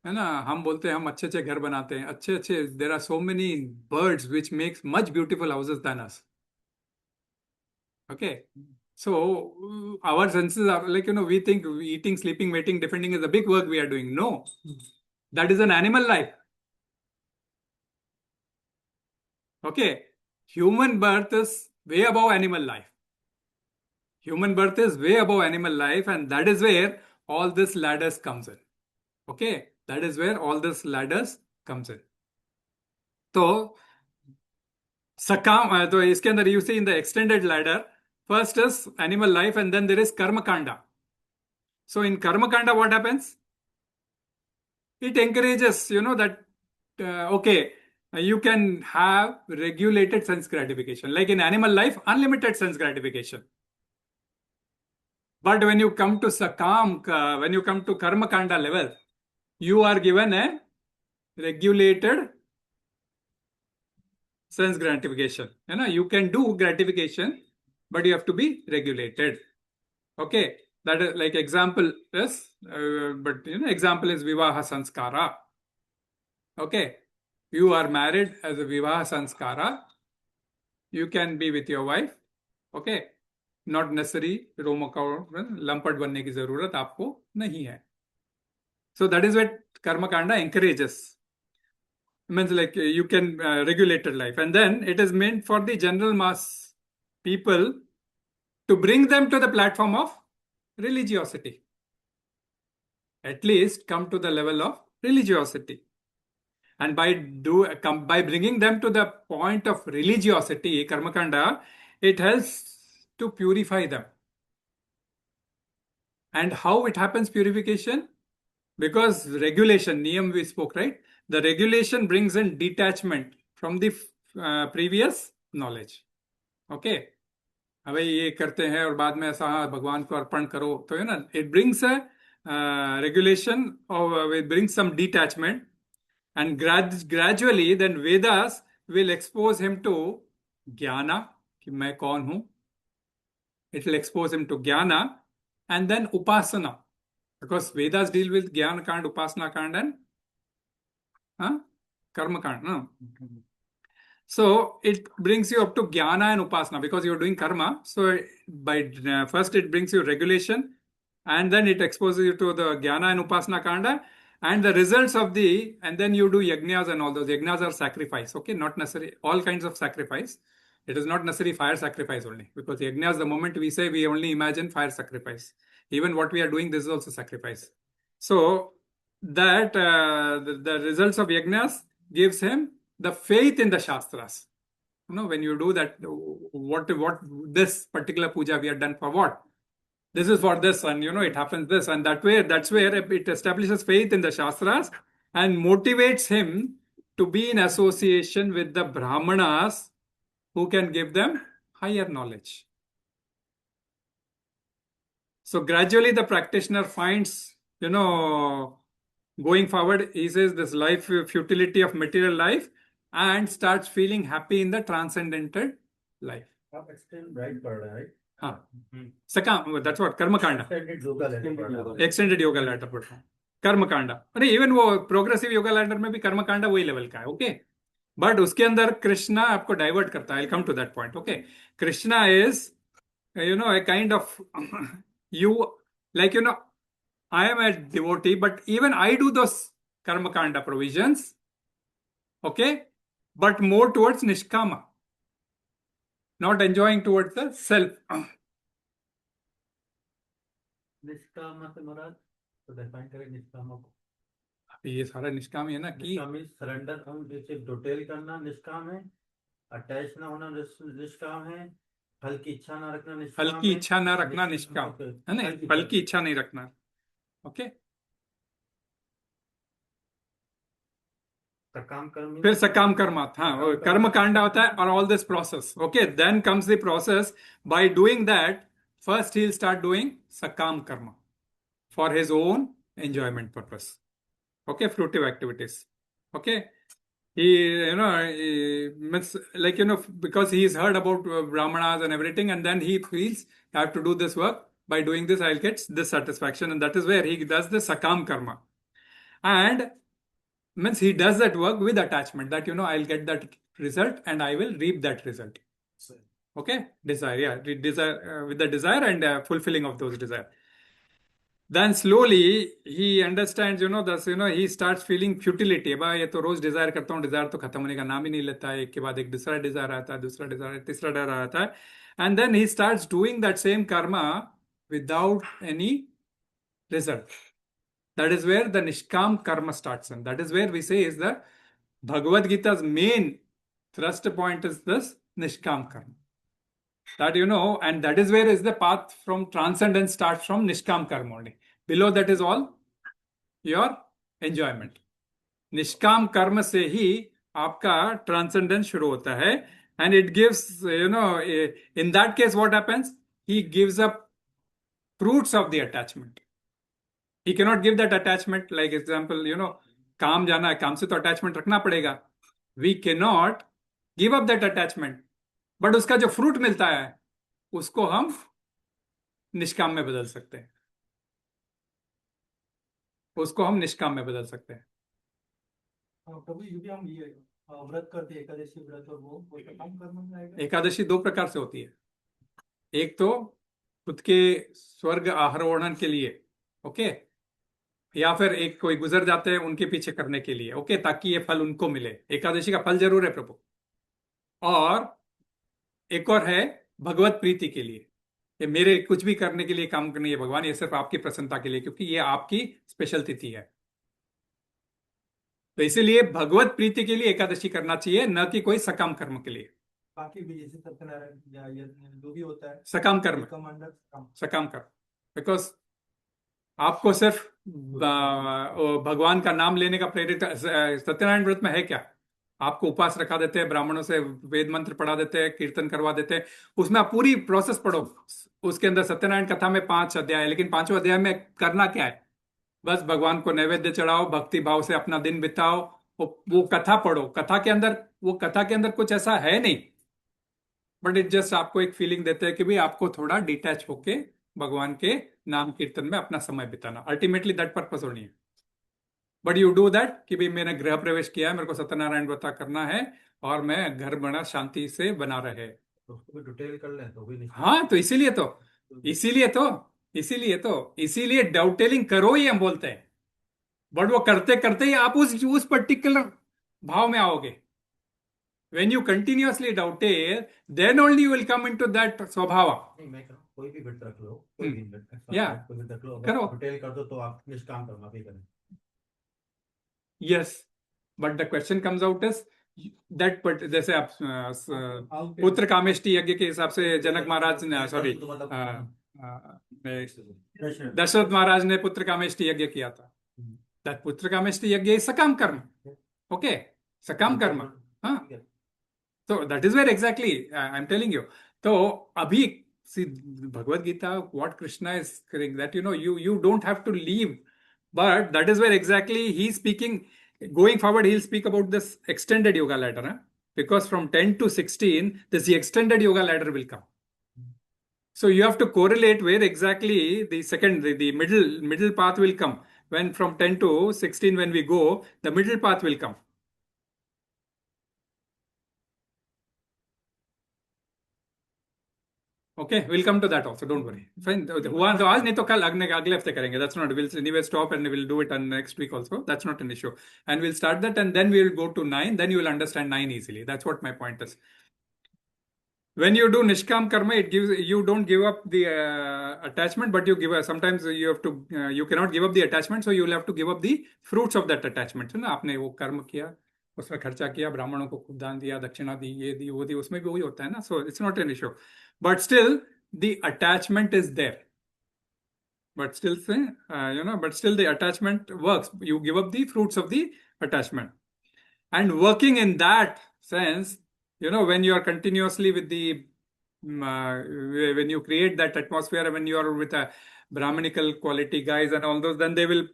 है ना, हम बोलते हैं हम अच्छे अच्छे घर बनाते हैं, अच्छे अच्छे, there are so many birds which makes much beautiful houses than us. Okay. So our senses are like, we think eating, sleeping, mating, defending is a big work we are doing. No, that is an animal life. Okay. Human birth is way above animal life. Human birth is way above animal life, and that is where all this ladders comes in. Okay. That is where all this ladders comes in. So, Sakam, so इसके अंदर you see in the extended ladder, first is animal life and then there is Karma Kanda. So in Karma Kanda, what happens? It encourages, that, okay, you can have regulated sense gratification. Like in animal life, unlimited sense gratification. But when you come to Sakam, when you come to Karma Kanda level, you are given a regulated sense gratification. You can do gratification, but you have to be regulated. Okay, that is like example is, example is Vivaha Sanskara. Okay, you are married as a Vivaha Sanskara. You can be with your wife. Okay, not necessary lumped बनने की जरूरत आपको नहीं है. So that is what Karma Kanda encourages. It means like you can regulate your life, and then it is meant for the general mass people to bring them to the platform of religiosity. At least come to the level of religiosity. And by bringing them to the point of religiosity, Karma Kanda, it helps to purify them. And how it happens purification? Because regulation, niyam we spoke, right? The regulation brings in detachment from the previous knowledge. Okay. अबे ये करते हैं और बाद में ऐसा भगवान को अर्पण करो, तो it brings a regulation, or it brings some detachment, and gradually then Vedas will expose him to jnana, कि मैं कौन हूं. It will expose him to jnana, and then upasana. Because Vedas deal with Jnana Kand, Upasana Kand, and Karma Kand. No? So it brings you up to Jnana and Upasana because you're doing Karma. So by first it brings you regulation, and then it exposes you to the Jnana and Upasana Kanda, and the results of and then you do Yajnas and all those. Yajnas are sacrifice. Okay, not necessarily all kinds of sacrifice. It is not necessarily fire sacrifice only, because Yajnas, the moment we say, we only imagine fire sacrifice. Even what we are doing, this is also sacrifice. So that the results of Yajnas gives him the faith in the Shastras. when you do that, what this particular puja we are done for what? This is for this, and it happens this, and that's where it establishes faith in the Shastras and motivates him to be in association with the Brahmanas who can give them higher knowledge. So gradually the practitioner finds, going forward, he says this life, futility of material life, and starts feeling happy in the transcendental life. आप extend right पढ़ रहे हैं, right? हाँ, सकम, that's what, कर्म Kanda, Extended yoga letter पढ़ रहे हैं। एक्सटेंडेड योगा लैडर पढ़ रहा हूँ, कर्म कांडा। अरे इवन वो प्रोग्रेसिव योगा लैडर में भी कर्म कांडा वही लेवल का है, ओके। बट उसके अंदर कृष्णा आपको डाइवर्ट करता है, I come to that point, okay. Krishna is a kind of you, like, I am a devotee, but even I do those karma kanda provisions, okay, but more towards nishkama, not enjoying towards the self. निष्काम से मुराद तो define करें निष्काम को। ये सारा निष्काम है ना कि निष्काम is surrender, हम जैसे टोटल करना निष्काम है, अटैच ना होना निष्काम है, फल की इच्छा ना रखना निष्काम फल की है, इच्छा ना रखना निष्काम है ना, फल की इच्छा नहीं रखना, ओके। सकाम कर्म, फिर सकाम कर्मात, हाँ, वो कर्म कांडा होता है और all this process, okay. Then comes the process, by doing that first he'll start doing sakam karma for his own enjoyment purpose, okay, fruitive activities, okay. He means, like, because he's heard about brahmanas and everything, and then he feels I have to do this work. By doing this I'll get this satisfaction, and that is where he does the sakam karma, and means he does that work with attachment, that I'll get that result and I will reap that result. Okay, desire, yeah, desire, with the desire and fulfilling of those desire. Then slowly he understands, thus, he starts feeling futility. अब ये तो रोज Dzire करता हूँ, Dzire तो खत्म होने का नाम ही नहीं लेता है, एक के बाद एक दूसरा डिजायर आता है, दूसरा डिजायर, तीसरा डिजायर आता है, and then he starts doing that same karma without any result. That is where the nishkam karma starts, and that is where we say is the Bhagavad Gita's main thrust point is this nishkam karma. That and that is where is the path from transcendence starts from nishkam karma only. Below that is all your enjoyment. Nishkam karma se hi आपका transcendence शुरू होता है, and it gives, in that case what happens? He gives up fruits of the attachment. He cannot give that attachment, like example, काम जाना है, काम से तो attachment रखना पड़ेगा. We cannot give up that attachment. But उसका जो फ्रूट मिलता है उसको हम निष्काम में बदल सकते हैं, उसको हम निष्काम में बदल सकते हैं। प्रभु यदि हम ये व्रत करते हैं, एकादशी व्रत, और वो काम करना में आएगा। एकादशी दो प्रकार से होती है, एक तो खुद के स्वर्ग आरोहण के लिए, ओके, या फिर एक कोई गुजर जाते हैं उनके पीछे करने के लिए, ओके, ताकि ये फल उनको मिले। एकादशी का फल जरूर है प्रभु। और एक और है भगवत प्रीति के लिए, ये मेरे कुछ भी करने के लिए काम करनी है भगवान, ये सिर्फ आपकी प्रसन्नता के लिए, क्योंकि ये आपकी स्पेशल तिथि है। तो इसीलिए भगवत प्रीति के लिए एकादशी करना चाहिए, न कि कोई सकाम कर्म के लिए। बाकी भी जैसे सत्यनारायण या जो भी होता है सकाम कर्म, सकाम कर्म, बिकॉज आपको सिर्फ भगवान का नाम लेने का प्रेरित। सत्यनारायण व्रत में है क्या? आपको उपवास रखा देते हैं, ब्राह्मणों से वेद मंत्र पढ़ा देते हैं, कीर्तन करवा देते हैं, उसमें आप पूरी प्रोसेस पढ़ो। उसके अंदर सत्यनारायण कथा में 5 अध्याय है, लेकिन 5वें अध्याय में करना क्या है? बस भगवान को नैवेद्य चढ़ाओ, भक्ति भाव से अपना दिन बिताओ, वो कथा पढ़ो। कथा के अंदर कुछ ऐसा है नहीं, बट इट जस्ट आपको एक फीलिंग देते हैं कि भाई आपको थोड़ा डिटैच होके भगवान के नाम कीर्तन में अपना समय बिताना। अल्टीमेटली दैट पर्पस होनी है। बट यू डू दैट कि भाई मैंने गृह प्रवेश किया है, मेरे को सत्यनारायण व्रत करना है और मैं घर बड़ा शांति से बना रहे, डिटेल कर लें तो भी नहीं। हाँ, तो इसीलिए डाउटेलिंग करो ही हम बोलते हैं। बट वो करते करते ही आप उस पर्टिकुलर भाव में आओगे। When you continuously doubtail, then only you will come into that स्वभाव। मैं कोई भी व्रत रख लो, कोई भी व्रत रख लो, करो, डिटेल कर दो तो आप निष्काम कर्म भी करें। Yes, but the question comes out is that but जैसे आप पुत्र कामेष्टि यज्ञ के हिसाब से जनक महाराज ने सॉरी दशरथ महाराज ने पुत्र कामेष्टि यज्ञ किया था. दैट पुत्र कामेष्टि यज्ञ इज सकम कर्म. ओके, सकम कर्म. हाँ, so that is where exactly I'm telling you. तो अभी see Bhagavad Gita, what Krishna is saying that you don't have to leave, but that is where exactly he's speaking. Going forward, he'll speak about this extended yoga ladder, huh? Because from 10 to 16, this the extended yoga ladder will come. So you have to correlate where exactly the middle path will come. When from 10 to 16, when we go, the middle path will come. Okay, we'll come to that also. Don't worry. Fine. हुआ तो आज नहीं तो कल अगले हफ्ते करेंगे. That's not. We'll anyway stop and we'll do it on next week also. That's not an issue. And we'll start that and then we'll go to 9. Then you will understand 9 easily. That's what my point is. When you do nishkam karma, it gives you don't give up the attachment, but you give. Sometimes you have to. You cannot give up the attachment, so you will have to give up the fruits of that attachment. है ना, आपने वो कर्म किया, उसमें खर्चा किया, ब्राह्मणों को खूब दान दिया, दक्षिणा दी, ये दी, वो दी, उसमें भी वही होता है ना. So it's not an issue. But still, the attachment is there. But still, but still the attachment works. You give up the fruits of the attachment. And working in that sense, when you are continuously with the, when you create that atmosphere, when you are with a Brahmanical quality guys and all those, then they will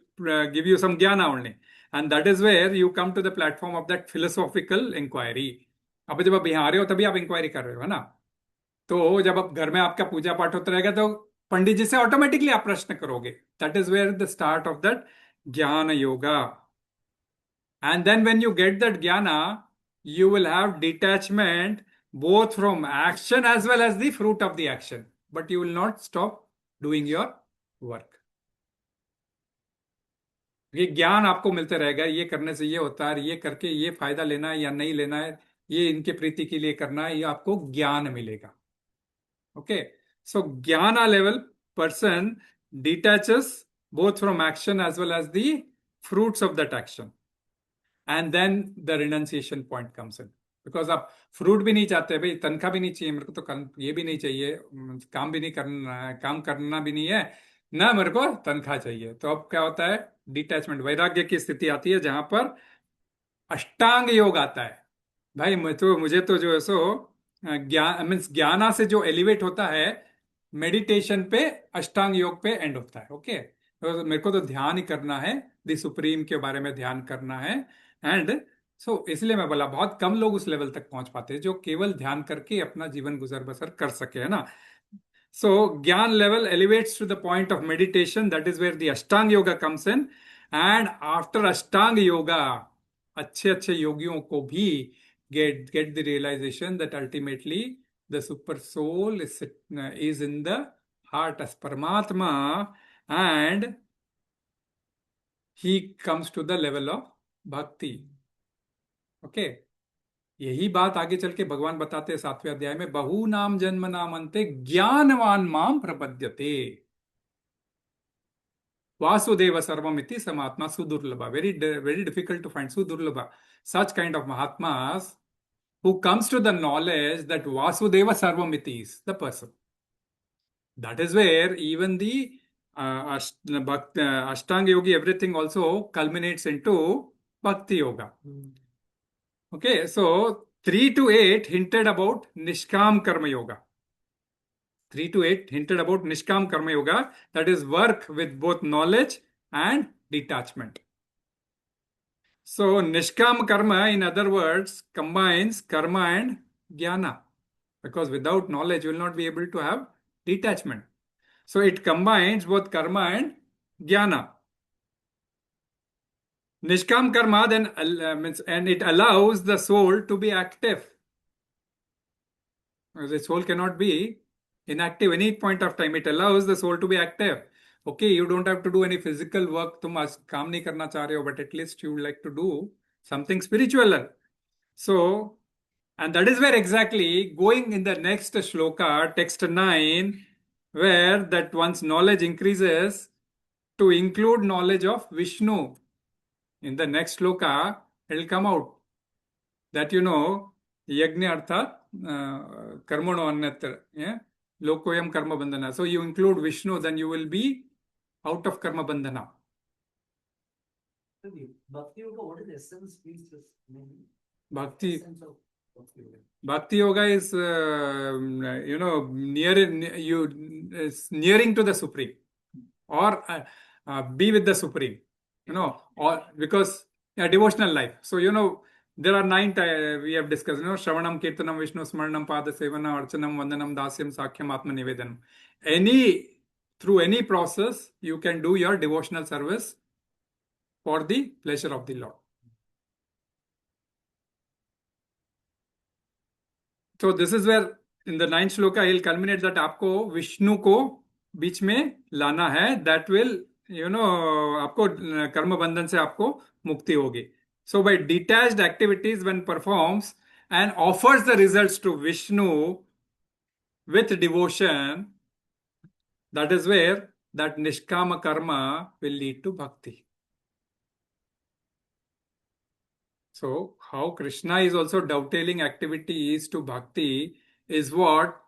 give you some jnana only. And that is where you come to the platform of that philosophical inquiry. अब जब आप यहाँ आ रहे हो तभी आप inquiry कर रहे हो, है ना. तो जब आप घर में आपका पूजा पाठ होता रहेगा तो पंडित जी से ऑटोमेटिकली आप प्रश्न करोगे. That is where the start of that gyan yoga. And then when you get that gyana, you will have detachment both from action as well as the fruit of the action, but you will not stop doing your work. ये ज्ञान आपको मिलते रहेगा, ये करने से ये होता है, ये करके ये फायदा लेना है या नहीं लेना है, ये इनके प्रीति के लिए करना है, ये आपको ज्ञान मिलेगा. Okay, so jnana level person detaches both from action as well as the fruits of that action. And then the renunciation point comes in. Because आप फ्रूट भी नहीं चाहते, भाई तनख्वाह भी नहीं चाहिए मेरे को, तो ये भी नहीं चाहिए, काम भी नहीं करना, काम करना भी नहीं है ना, मेरे को तनख्वाह चाहिए. तो अब क्या होता है, डिटैचमेंट, वैराग्य की स्थिति आती है जहां पर अष्टांग योग आता है. भाई मुझे तो जो है सो ज्ञाना से जो एलिवेट होता है मेडिटेशन पे, अष्टांग योग पे एंड होता है. ओके, तो मेरे को तो ध्यान ही करना है, द सुप्रीम के बारे में ध्यान करना है. एंड सो इसलिए मैं बोला बहुत कम लोग उस लेवल तक पहुंच पाते हैं जो केवल ध्यान करके अपना जीवन गुजर बसर कर सके, है ना. So gyan level elevates to the point of meditation. That is where the ashtanga yoga comes in. And after ashtanga yoga अच्छे योगियों को भी get the realization that ultimately the super soul is in the heart as Paramatma, and he comes to the level of bhakti. Okay, यही बात आगे चल के भगवान बताते हैं 7वें अध्याय में, बहु नाम जन्म नाम अंते ज्ञानवान माम प्रपद्यते वासुदेव सर्वमिति समात्मा सुदुर्लभा. Very difficult to find. Sudurlabha, such kind of Mahatmas who comes to the knowledge that Vasudeva Sarvamiti is the person. That is where even the Ashtanga Yogi, everything also culminates into Bhakti Yoga. Okay, so 3 to 8 hinted about Nishkam Karma Yoga. 3 to 8 hinted about Nishkam Karma Yoga, that is work with both knowledge and detachment. So Nishkam Karma, in other words, combines karma and jnana, because without knowledge you will not be able to have detachment. So it combines both karma and jnana. Nishkam Karma then and it allows the soul to be active. The soul cannot be inactive any point of time. It allows the soul to be active. Okay, you don't have to do any physical work. तुम आज काम नहीं करना चाह रहे हो, but at least you would like to do something spiritual. So, and that is where exactly going in the next shloka, text 9, where that one's knowledge increases to include knowledge of Vishnu. In the next shloka, it will come out. that yajna अर्थात कर्मणो अन्यत्र, लोकोयम कर्म बंधना. So you include Vishnu, then you will be out of karma bandhana. Bhakti Yoga, what is the essence? Please just maybe Bhakti essence of Bhakti Yoga. Bhakti yoga is nearing to the supreme, or be with the supreme, or because devotional life. So there are 9 we have discussed, Shravanam, Kirtanam, Vishnu Smaranam, Pada Sevana, Archanam, Vandanam, Dasyam, Sakhyam, Atma Nivedanam. Through any process, you can do your devotional service for the pleasure of the Lord. So this is where in the 9th shloka he'll culminate that आपको विष्णु को बीच में लाना है. That will, आपको कर्म बंधन से आपको मुक्ति होगी. So by detached activities when performs and offers the results to Vishnu with devotion, that is where that nishkama karma will lead to bhakti. So how Krishna is also dovetailing activities to bhakti is what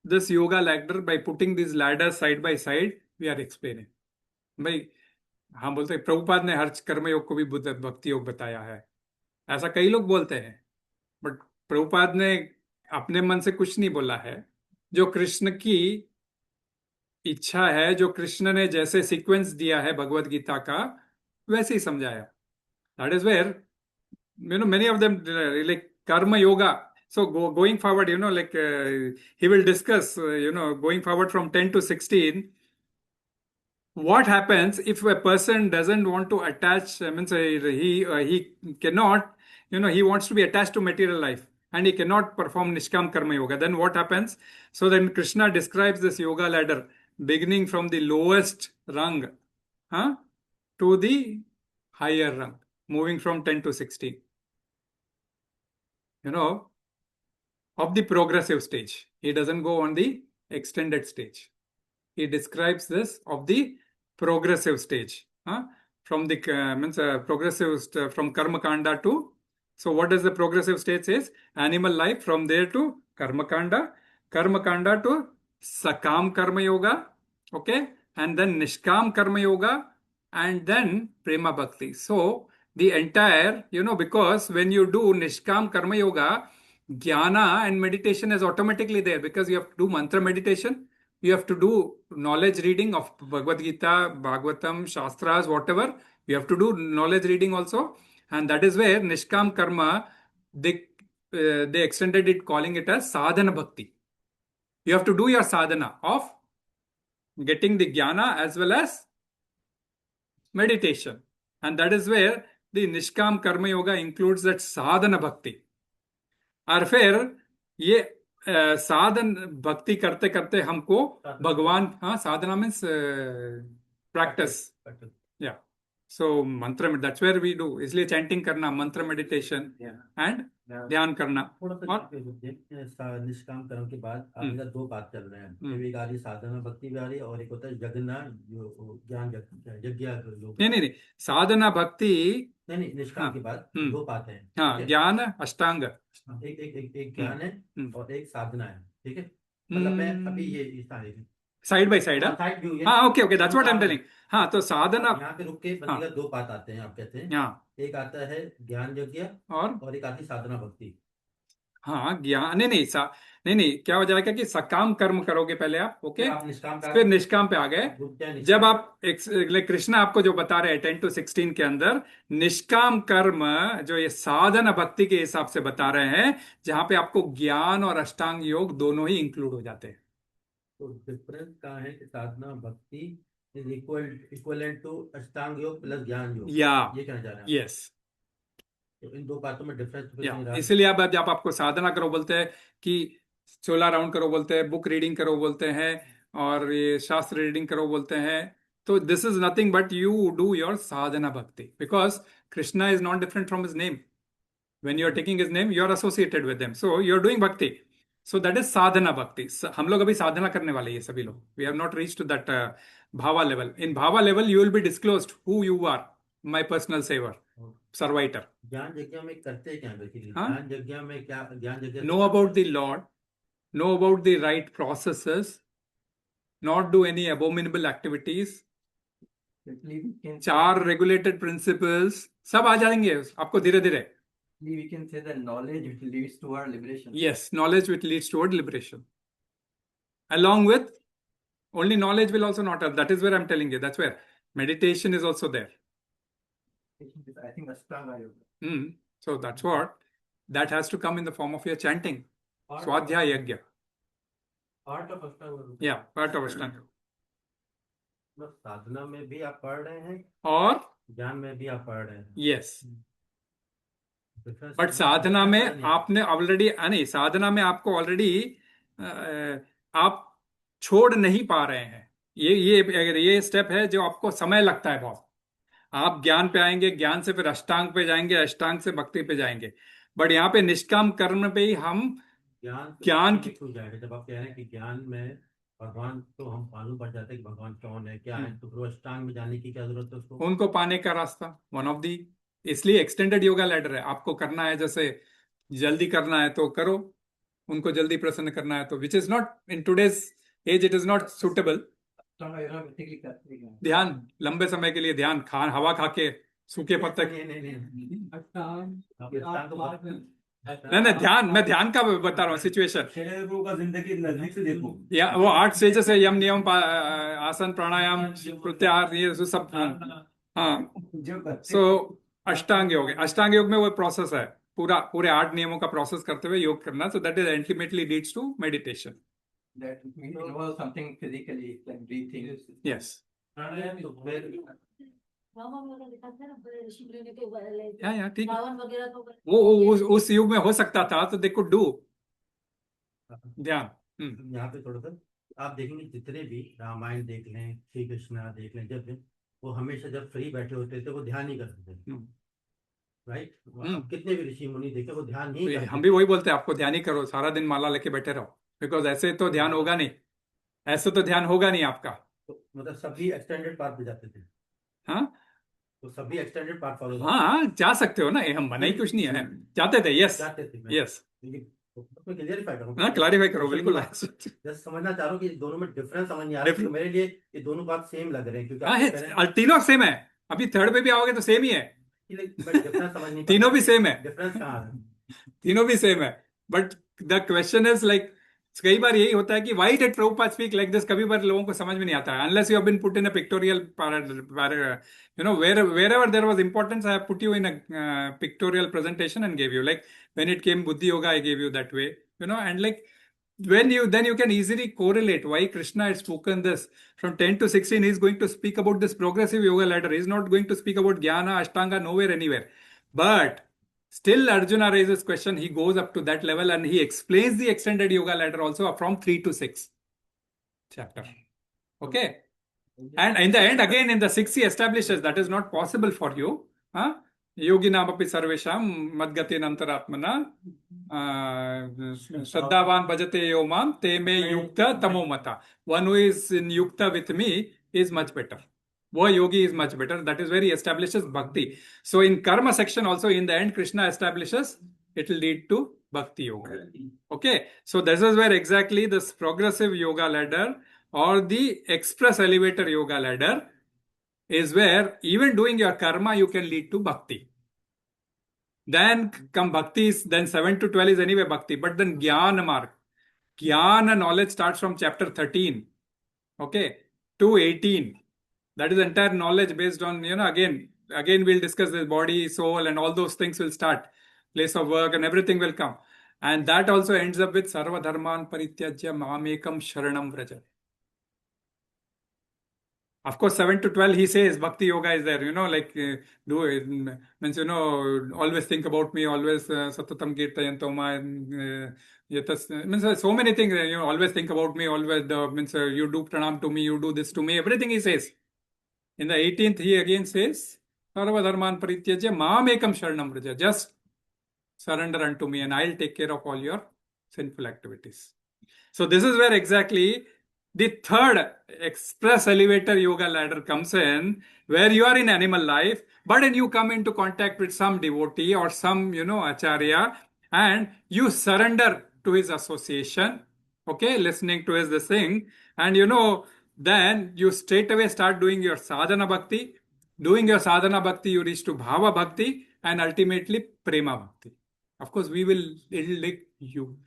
this yoga ladder, by putting these ladders side by side, we are explaining. भाई हम बोलते हैं प्रभुपाद ने हर कर्मयोग को भी भक्ति योग बताया है, ऐसा कई लोग बोलते हैं, बट प्रभुपाद ने अपने मन से कुछ नहीं बोला है. जो कृष्ण की इच्छा है, जो कृष्ण ने जैसे सीक्वेंस दिया है भगवत गीता का, वैसे ही समझाया. That is where many of them like karma yoga. So going forward, he will discuss, going forward from 10 to 16, what happens if a person doesn't want to attach, he cannot, he wants to be attached to material life and he cannot perform Nishkam Karma Yoga. Then what happens? So then Krishna describes this yoga ladder beginning from the lowest rung to the higher rung, moving from 10 to 16. Of the progressive stage. He doesn't go on the extended stage. He describes this of the progressive stage. From the progressive from Karma Kanda to. So what does the progressive stage is? Animal life, from there to Karma Kanda to Sakam Karma Yoga, okay, and then Nishkam Karma Yoga, and then Prema Bhakti. So the entire, because when you do Nishkam Karma Yoga, Jnana and meditation is automatically there, because you have to do mantra meditation, you have to do knowledge reading of Bhagavad Gita, Bhagavatam, Shastras, whatever. You have to do knowledge reading also. And that is where Nishkam Karma, they extended it, calling it as Sadhana Bhakti. You have to do your sadhana of getting the Jnana as well as meditation. And that is where the Nishkam Karma Yoga includes that Sadhana Bhakti. और फिर ये साधन भक्ति करते करते हमको भगवान, sadhana means practice. Yeah. So mantra, that's where we do. इसलिए chanting करना, mantra meditation and ध्यान करना. और निष्काम कर्म के बाद आपका 2 बात चल रहे हैं. एक आदि साधना भक्ति भी आ रही है और एक होता है जगना जो ज्ञान यज्ञ. नहीं, साधना भक्ति नहीं, निष्काम के बाद 2 बातें हैं. हाँ, ज्ञान अष्टांग. एक ज्ञान है और एक साधना है. ठीक है, मतलब मैं अभी ये साइड बाय साइड. हाँ, okay, that's what I am telling. हाँ, तो साधना यहाँ पे रुक के बंदे 2 बात आते हैं, आप कहते हैं. एक आता है ज्ञान यज्ञ और एक आती साधना भक्ति. हाँ, ज्ञान नहीं, क्या हो जाएगा कि सकाम कर्म करोगे पहले आप, ओके, फिर निष्काम पे आ गए. जब आप कृष्ण आपको जो बता रहे हैं 10 to 16 के अंदर, निष्काम कर्म जो ये साधना भक्ति के हिसाब से बता रहे हैं, जहां पे आपको ज्ञान और अष्टांग योग दोनों ही इंक्लूड हो जाते हैं. तो डिफरेंस कहाँ है कि साधना भक्ति इज इक्वलेंट टू अष्टांग योग प्लस ज्ञान योग. ये कहना चाह रहे हैं. यस. तो इन 2 बातों में डिफरेंस. इसलिए अब जब आपको साधना करो बोलते हैं कि 16 राउंड करो बोलते हैं, बुक रीडिंग करो बोलते हैं, और ये शास्त्र रीडिंग करो बोलते हैं, तो this is nothing but you do your sadhana bhakti, because Krishna is not different from his name. When you are taking his name, you are associated with him, so you are doing bhakti. So that is साधना भक्ति. हम लोग अभी साधना करने वाले हैं सभी लोग. We have not reached to that bhava level. In bhava level you will be disclosed who you are, my personal server. servitor. ज्ञान यज्ञ में करते क्या बेसिकली? हाँ? ज्ञान यज्ञ में क्या ज्ञान यज्ञ? Know about the Lord, know about the right processes, not do any abominable activities, चार regulated principles, सब आ जाएंगे आपको धीरे धीरे. We can say that knowledge which leads to our liberation. Yes, knowledge which leads toward liberation. Along with, only knowledge will also not help. That is where I'm telling you. That's where meditation is also there. I think Ashtanga Yoga. So that's what. That has to come in the form of your chanting. Swadhyaya Yajna. Part of Ashtanga. Yeah, part of Ashtanga. साधना में भी आप पढ़ रहे हैं और ज्ञान में भी आप पढ़ रहे हैं. yes. बट साधना में आपने ऑलरेडी नहीं, साधना में आपको ऑलरेडी आप छोड़ नहीं पा रहे हैं. ये स्टेप है जो आपको समय लगता है बहुत. आप ज्ञान पे आएंगे, ज्ञान से फिर अष्टांग पे जाएंगे, अष्टांग से भक्ति पे जाएंगे. बट यहाँ पे निष्काम कर्म पे ही हम ज्ञान की हो जाएगा. जब आप कह रहे हैं कि ज्ञान में भगवान तो हम मालूम पड़ जाते हैं कि भगवान कौन है क्या है, तो फिर अष्टांग में जाने की क्या जरूरत है उसको? उनको पाने का रास्ता वन ऑफ दी. इसलिए एक्सटेंडेड योगा लैडर है. आपको करना है, जैसे जल्दी करना है तो करो, उनको जल्दी प्रसन्न करना है तो, which is not in today's age, it is not suitable. ध्यान लंबे समय के लिए, ध्यान हवा खा के सूखे पत्ते. नहीं ध्यान, मैं ध्यान का बता रहा हूँ सिचुएशन. का जिंदगी नजदीक से देखो. या वो 8 स्टेजेस है, यम नियम आसन प्राणायाम प्रत्याहार, ये सब. हाँ, सो अष्टांग योग है. अष्टांग योग में वो प्रोसेस है, पूरे 8 नियमों का प्रोसेस करते हुए योग करना. So that is ultimately leads to meditation. That involves something physically, like breathing. Yes. या ठीक है. वो उस युग में हो सकता था, तो दे कुड डू ध्यान. यहाँ पे थोड़ा सा आप देखेंगे, जितने भी रामायण देख लें, श्री कृष्णा देख लें, जब वो हमेशा जब फ्री बैठे होते थे वो ध्यान ही करते थे. राइट. कितने भी ऋषि मुनि देखे वो ध्यान नहीं करते. हम भी वही बोलते हैं, आपको ध्यान ही करो, सारा दिन माला लेके बैठे रहो. बिकॉज ऐसे तो ध्यान होगा नहीं, ऐसे तो ध्यान होगा नहीं आपका. तो मतलब सभी एक्सटेंडेड पार्ट पे जाते थे. हाँ, तो सभी एक्सटेंडेड पार्ट फॉलो. हाँ, जा सकते हो ना, हम मना ही कुछ नहीं है. जाते थे. Yes yes. क्लैरिफाई करो. बिल्कुल जस्ट समझना चाह रहा हूँ कि दोनों में डिफरेंस समझ नहीं आ रहा है. मेरे लिए ये दोनों बात सेम लग रहे हैं, क्योंकि तीनों सेम है. अभी थर्ड पे भी आओगे तो सेम ही है. तीनों भी सेम है. डिफरेंस कहाँ है? तीनों भी सेम है. But the question is like, कई बार यही होता है कि why did Prabhupada speak like this. कभी बार लोगों को समझ में नहीं आता है, unless you have been put in a pictorial, you know, wherever there was importance, I have put you in a pictorial presentation and gave you, like when it came Buddhi Yoga, I gave you that way, you know. And like then you can easily correlate why Krishna had spoken this. From 10 to 16 he is going to speak about this progressive yoga ladder. He is not going to speak about jnana, ashtanga, nowhere, anywhere. But still Arjuna raises question, he goes up to that level and he explains the extended yoga ladder also from 3 to 6 chapter. Okay. And in the end, again in the 6th he establishes that is not possible for you. Yoginam api sarvesham madgati antaratmana shraddhavan bhajate yo mam te me yukta tamo mata. One who is in yukta with me is much better. Wo yogi is much better. That is where he establishes bhakti. So in karma section also, in the end Krishna establishes it will lead to bhakti yoga. Okay, so this is where exactly this progressive yoga ladder or the express elevator yoga ladder is where even doing your karma you can lead to bhakti. Then come bhakti, then 7 to 12 is anyway bhakti. But then jnana marg, jnana knowledge starts from chapter 13, okay, to 18. That is entire knowledge based on, you know, again we'll discuss this body, soul and all those things will start. Place of work and everything will come. And that also ends up with sarva dharman parityajya mamekam sharanam vraja. Of course, 7 to 12, he says bhakti yoga is there, you know, like do it means, you know, always think about me, always satatam kirtayantoma, means so many things, you know, always think about me, always means you do pranam to me, you do this to me, everything he says. In the 18th, he again says, sarva dharman parityajya mamekam sharanam vraja, just surrender unto me and I'll take care of all your sinful activities. So this is where exactly The third express elevator yoga ladder comes in, where you are in animal life, but then you come into contact with some devotee or some, acharya, and you surrender to his association, okay, listening to his this thing, and then you straight away start doing your sadhana bhakti. Doing your sadhana bhakti, you reach to bhava bhakti and ultimately prema bhakti. Of course, it'll like you.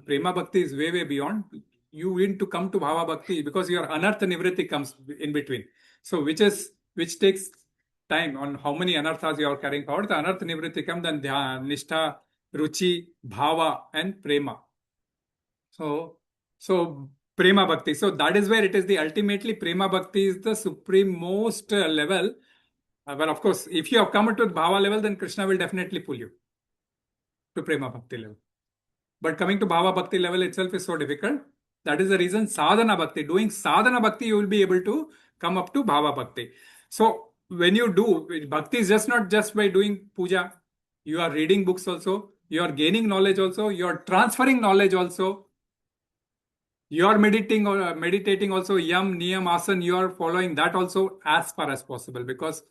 Prema bhakti is way beyond. You need to come to bhava bhakti because your anartha nivritti comes in between. So which takes time on how many anarthas you are carrying forward. The anartha nivritti comes, then dhyan, nishtha, ruchi, bhava, and prema. So prema bhakti. So that is where it is ultimately prema bhakti is the supreme most level. But of course, if you have come to bhava level, then Krishna will definitely pull you to prema bhakti level. But coming to bhava bhakti level itself is so difficult. That is the reason sadhana bhakti. Doing sadhana bhakti, you will be able to come up to bhava bhakti. So when you do, bhakti is not just by doing puja. You are reading books also. You are gaining knowledge also. You are transferring knowledge also. You are meditating also. Yam, niyam, asana. You are following that also as far as possible, because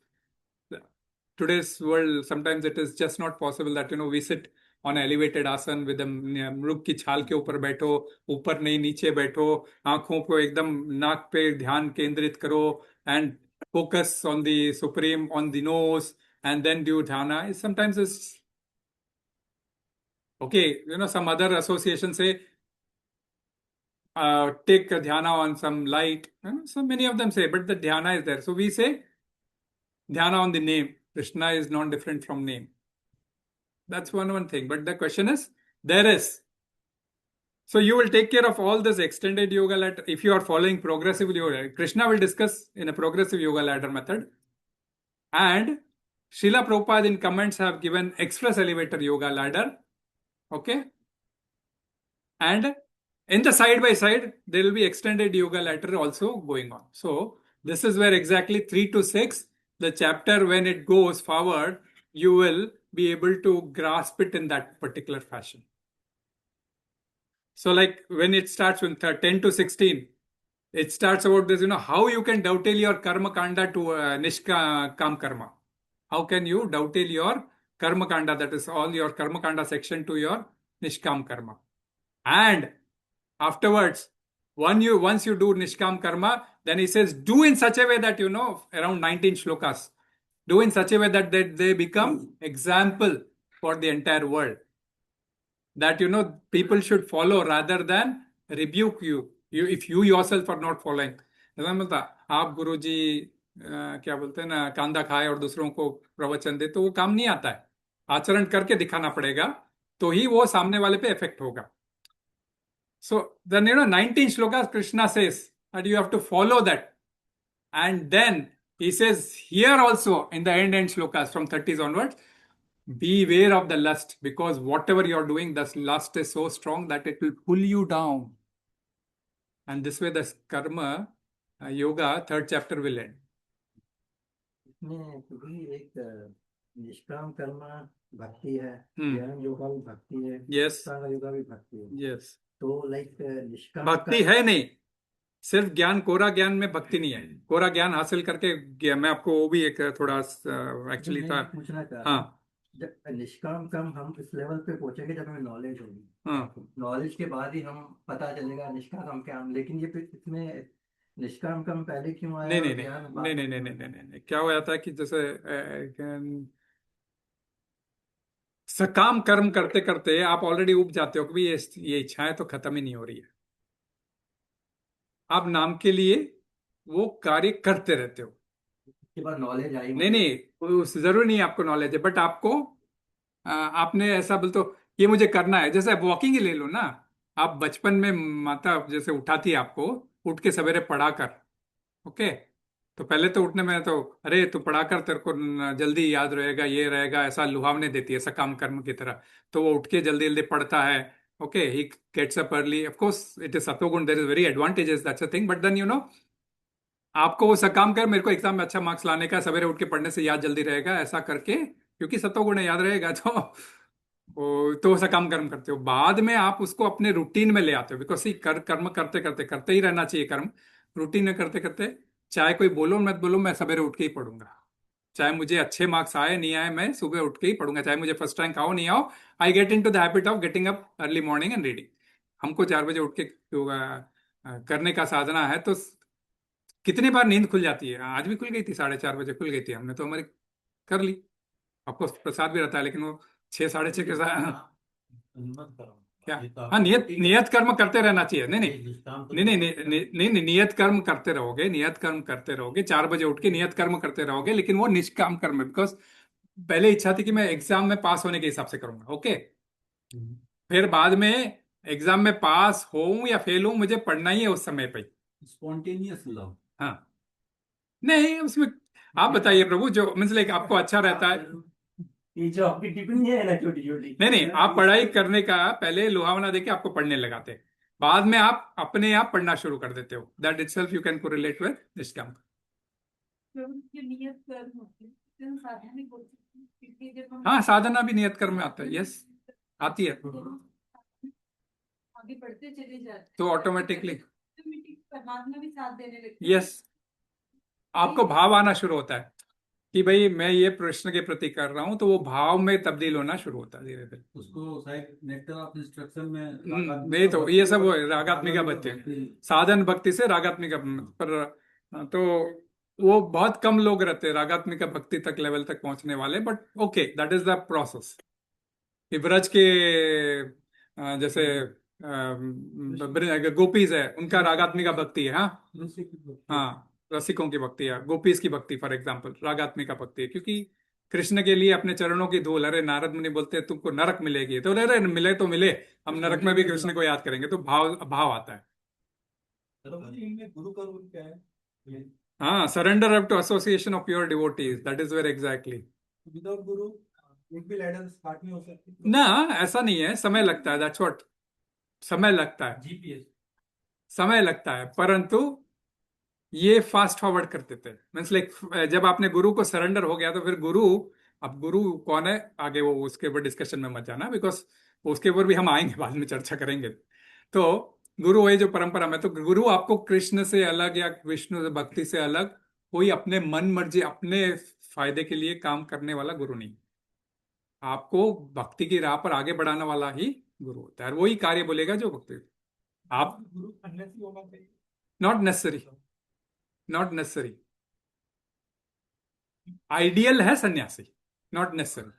today's world, sometimes it is just not possible that, we sit on elevated आसन with मृग की छाल के ऊपर बैठो, ऊपर नहीं नीचे बैठो, आंखों को एकदम नाक पे ध्यान केंद्रित करो and focus on the supreme, on the nose, and then do dhyana. Sometimes it's okay, some other association say take a dhyana on some light. So many of them say, but the dhyana is there. So we say dhyana on the name. Krishna is not different from name. That's one thing. But the question is, there is. So you will take care of all this extended yoga ladder. If you are following progressive yoga, Krishna will discuss in a progressive yoga ladder method. And Srila Prabhupada in comments have given express elevator yoga ladder. Okay. And in the side by side, there will be extended yoga ladder also going on. So this is where exactly 3 to 6, the chapter, when it goes forward, you will be able to grasp it in that particular fashion. So like when it starts with 10 to 16, it starts about this, how you can dovetail your karma kanda to nishkam karma. How can you dovetail your karma kanda, that is all your karma kanda section, to your nishkam karma. And afterwards, once you do nishkam karma, then he says, do in such a way that, around 19 shlokas, do in such a way that they become example for the entire world. That, people should follow rather than rebuke you if you yourself are not following. आप गुरुजी क्या बोलते हैं ना, कांदा खाए और दूसरों को प्रवचन दे, तो वो काम नहीं आता है. आचरण करके दिखाना पड़ेगा, तो ही वो सामने वाले पे इफेक्ट होगा. So then 19 shlokas Krishna says that you have to follow that. And then he says here also in the end shlokas from 30s onwards, beware of the lust, because whatever you are doing, the lust is so strong that it will pull you down. And this way the karma yoga 3rd chapter will end. इसमें भी एक निष्काम कर्म भक्ति है, ज्ञान योगा भी भक्ति है, Yes. सांग योगा भी भक्ति है. Yes. तो लाइक निष्काम भक्ति है नहीं, सिर्फ ज्ञान, कोरा ज्ञान में भक्ति नहीं है. कोरा ज्ञान हासिल करके मैं आपको वो भी एक थोड़ा एक्चुअली था पूछना चाह हाँ, जब निष्काम कर्म हम इस लेवल पे पहुंचेंगे जब हमें नॉलेज होगी. हाँ. नॉलेज के बाद ही हम पता चलेगा निष्काम क्या. लेकिन ये इसमें निष्काम कर्म पहले क्यों आया? नहीं. क्या हो जाता है कि जैसे सकाम कर्म करते करते आप ऑलरेडी उब जाते हो कि ये इच्छाएं तो खत्म ही नहीं हो रही है. आप नाम के लिए वो कार्य करते रहते हो. के बाद नॉलेज आई नहीं, जरूरी नहीं आपको नॉलेज है, बट आपको आपने ऐसा बोल तो ये मुझे करना है. जैसे वॉकिंग ही ले लो ना, आप बचपन में माता जैसे उठाती है आपको, उठ के सवेरे पढ़ा कर. ओके, तो पहले तो उठने में तो अरे तू पढ़ा कर, तेरे को जल्दी याद रहेगा, ये रहेगा, ऐसा लुभावने देती है सकाम कर्म की तरह. तो वो उठ के जल्दी जल्दी पढ़ता है. Okay, he gets up early. Of course it is sattvaguna, there is very advantages, that's a thing. But then आपको वो सकाम कर, मेरे को एग्जाम में अच्छा मार्क्स लाने का, सवेरे उठ के पढ़ने से याद जल्दी रहेगा, ऐसा करके, क्योंकि सत्वगुण याद रहेगा. तो तो सकाम कर्म करते हो, बाद में आप उसको अपने रूटीन में ले आते हो, बिकॉज कर्म करते करते करते ही रहना चाहिए कर्म, रूटीन में करते करते, चाहे कोई बोलो मत बोलो, मैं सवेरे उठ के ही पढ़ूंगा, चाहे मुझे अच्छे मार्क्स आए नहीं आए, मैं सुबह उठ के ही पढ़ूंगा, चाहे मुझे फर्स्ट रैंक आओ नहीं आओ, I get into the habit of getting up early morning and reading. हमको 4 बजे उठ के योगा करने का साधना है, तो कितनी बार नींद खुल जाती है, आज भी खुल गई थी, 4:30 बजे खुल गई थी, हमने तो हमारी कर ली। आपको प्रसाद भी रहता है, लेकिन वो 6 साढ़े 6 के साथ क्या, हाँ, नियत कर्म करते रहना चाहिए। नहीं नहीं नहीं नहीं नहीं नहीं नहीं, नियत कर्म करते रहोगे, नियत कर्म करते रहोगे, 4 बजे उठ के नियत कर्म करते रहोगे, लेकिन वो निष्काम कर्म है, बिकॉज पहले इच्छा थी कि मैं एग्जाम में पास होने के हिसाब से करूंगा, ओके, फिर बाद में एग्जाम में पास होऊं या फेल हूं, मुझे पढ़ना ही है उस समय पे। Spontaneous love. हाँ, नहीं उसमें आप बताइए प्रभु, जो मीन्स लाइक आपको अच्छा रहता है। ये जो आपकी टिप्पणी है ना छोटी छोटी, नहीं नहीं, आप पढ़ाई करने का पहले लुहावना देके आपको पढ़ने लगाते हैं, बाद में आप अपने आप पढ़ना शुरू कर देते हो, that itself you can correlate with this काम। हाँ, साधना भी नियत कर्म में आता है, यस, आती है, आगे बढ़ते चले जाते तो ऑटोमेटिकली परमात्मा भी साथ देने लगते हैं। यस, आपको भाव आना शुरू होता है कि भाई मैं ये प्रश्न के प्रति कर रहा हूं, तो वो भाव में तब्दील होना शुरू होता है धीरे धीरे। उसको शायद नेक्टर ऑफ इंस्ट्रक्शन में नहीं तो ये सब वो रागात्मिका भक्ति, साधन भक्ति से रागात्मिका पर, तो वो बहुत कम लोग रहते हैं रागात्मिका भक्ति तक लेवल तक पहुंचने वाले, but okay, that is the process. Braj के जैसे गोपीज है, उनका रागात्मिका भक्ति है, हाँ हाँ, रसिकों की भक्ति है, गोपीज की भक्ति फॉर एग्जाम्पल रागात्मिका भक्ति है, क्योंकि कृष्ण के लिए अपने चरणों की धूल, अरे नारद मुनि बोलते हैं तुमको नरक मिलेगी, तो अरे मिले तो मिले, हम नरक में भी कृष्ण को याद करेंगे, तो भाव आता है। गुरु का रोल क्या है? हाँ, surrender up to association of pure devotees, that is very exactly. Without guru एक भी लैडर स्टार्ट नहीं हो सकती ना, ऐसा नहीं है, समय लगता है, दैट्स व्हाट, समय लगता है, जीपीएस समय लगता है, परंतु ये फास्ट फॉरवर्ड कर देते हैं, मीन्स लाइक जब आपने गुरु को सरेंडर हो गया, तो फिर गुरु, अब गुरु कौन है आगे वो उसके ऊपर डिस्कशन में मत जाना, बिकॉज उसके ऊपर भी हम आएंगे, बाद में चर्चा करेंगे। तो गुरु वही जो परंपरा में, तो गुरु आपको कृष्ण से अलग या विष्णु से भक्ति से अलग कोई अपने मन मर्जी अपने फायदे के लिए काम करने वाला गुरु नहीं, आपको भक्ति की राह पर आगे बढ़ाने वाला ही गुरु होता है, वही कार्य बोलेगा जो भक्ति। आप गुरु सन्यासी होना चाहिए? Not necessary, not necessary, ideal है सन्यासी, नॉट नेसेसरी।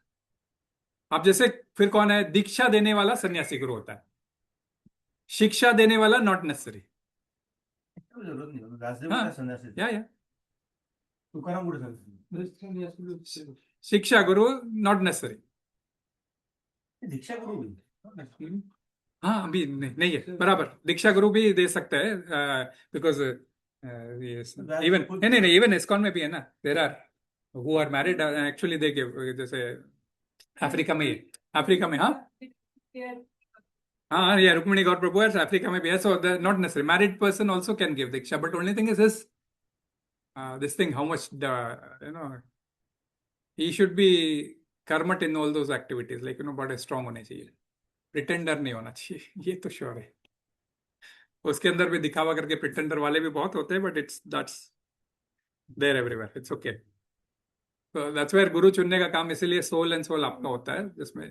आप जैसे फिर कौन है, दीक्षा देने वाला सन्यासी गुरु होता है, शिक्षा देने वाला नॉट नेसेसरी। जरूरत नहीं, राजदेव हाँ, का सन्यासी थे। या तुकाराम गुरु सन्यासी। शिक्षा गुरु नॉट नेसेसरी। दीक्षा गुरु भी हाँ, अभी नहीं है, बराबर, दीक्षा गुरु भी दे सकते हैं, बिकॉज इवन नहीं, इवन इस्कॉन में भी है ना, there are who are married actually, they give, जैसे अफ्रीका में हाँ हाँ, ये रुक्मिणी गौर प्रभु है, अफ्रीका में भी है, so not necessary, married person also can give diksha, but only thing is this thing, how much he should be karmath in all those activities, like बड़े स्ट्रांग होने चाहिए, प्रिटेंडर नहीं होना चाहिए, ये तो श्योर है। उसके अंदर भी दिखावा करके प्रिटेंडर वाले भी बहुत होते हैं, but that's there everywhere, it's okay. तो दैट्स वेयर गुरु चुनने का काम इसीलिए सोल एंड सोल आपका होता है, जिसमें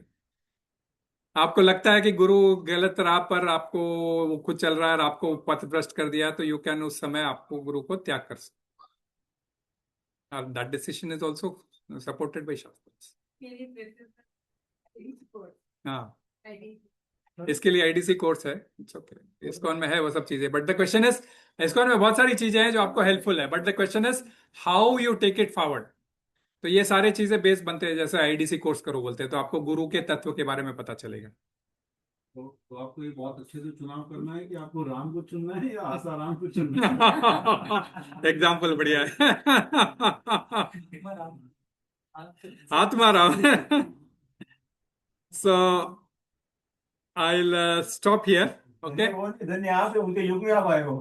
आपको लगता है कि गुरु गलत राह पर आपको वो खुद चल रहा है और आपको पथ भ्रष्ट कर दिया, तो यू कैन उस समय आपको गुरु को त्याग कर सकते, और that decision is also supported by shastra. हाँ, इसके लिए आईडीसी कोर्स है, इट्स ओके, इस्कॉन में है वो सब चीजें, but the question is, ISKCON में बहुत सारी चीजें हैं जो आपको हेल्पफुल है, but the question is how you take it forward. तो ये सारे चीजें बेस बनते हैं, जैसे आईडीसी कोर्स करो बोलते हैं, तो आपको गुरु के तत्व के बारे में पता चलेगा। तो आपको ये बहुत अच्छे से चुनाव करना है कि आपको राम को चुनना है या आसाराम को चुनना है? एग्जाम्पल बढ़िया है, आत्मा राम। सो I'll stop here. Okay. यहाँ पे उनके युग में आप आए हो।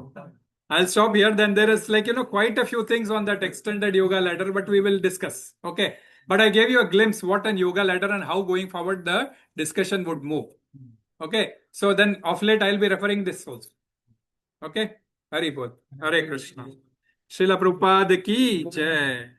I'll stop here. Then there is, like, quite a few things on that extended yoga ladder, but we will discuss. Okay. but I gave you a glimpse what an yoga ladder and how going forward the discussion would move. Okay, so then of late I'll be referring this also. Okay, Hari Bol, Hare Krishna. Srila Prabhupada ki jai.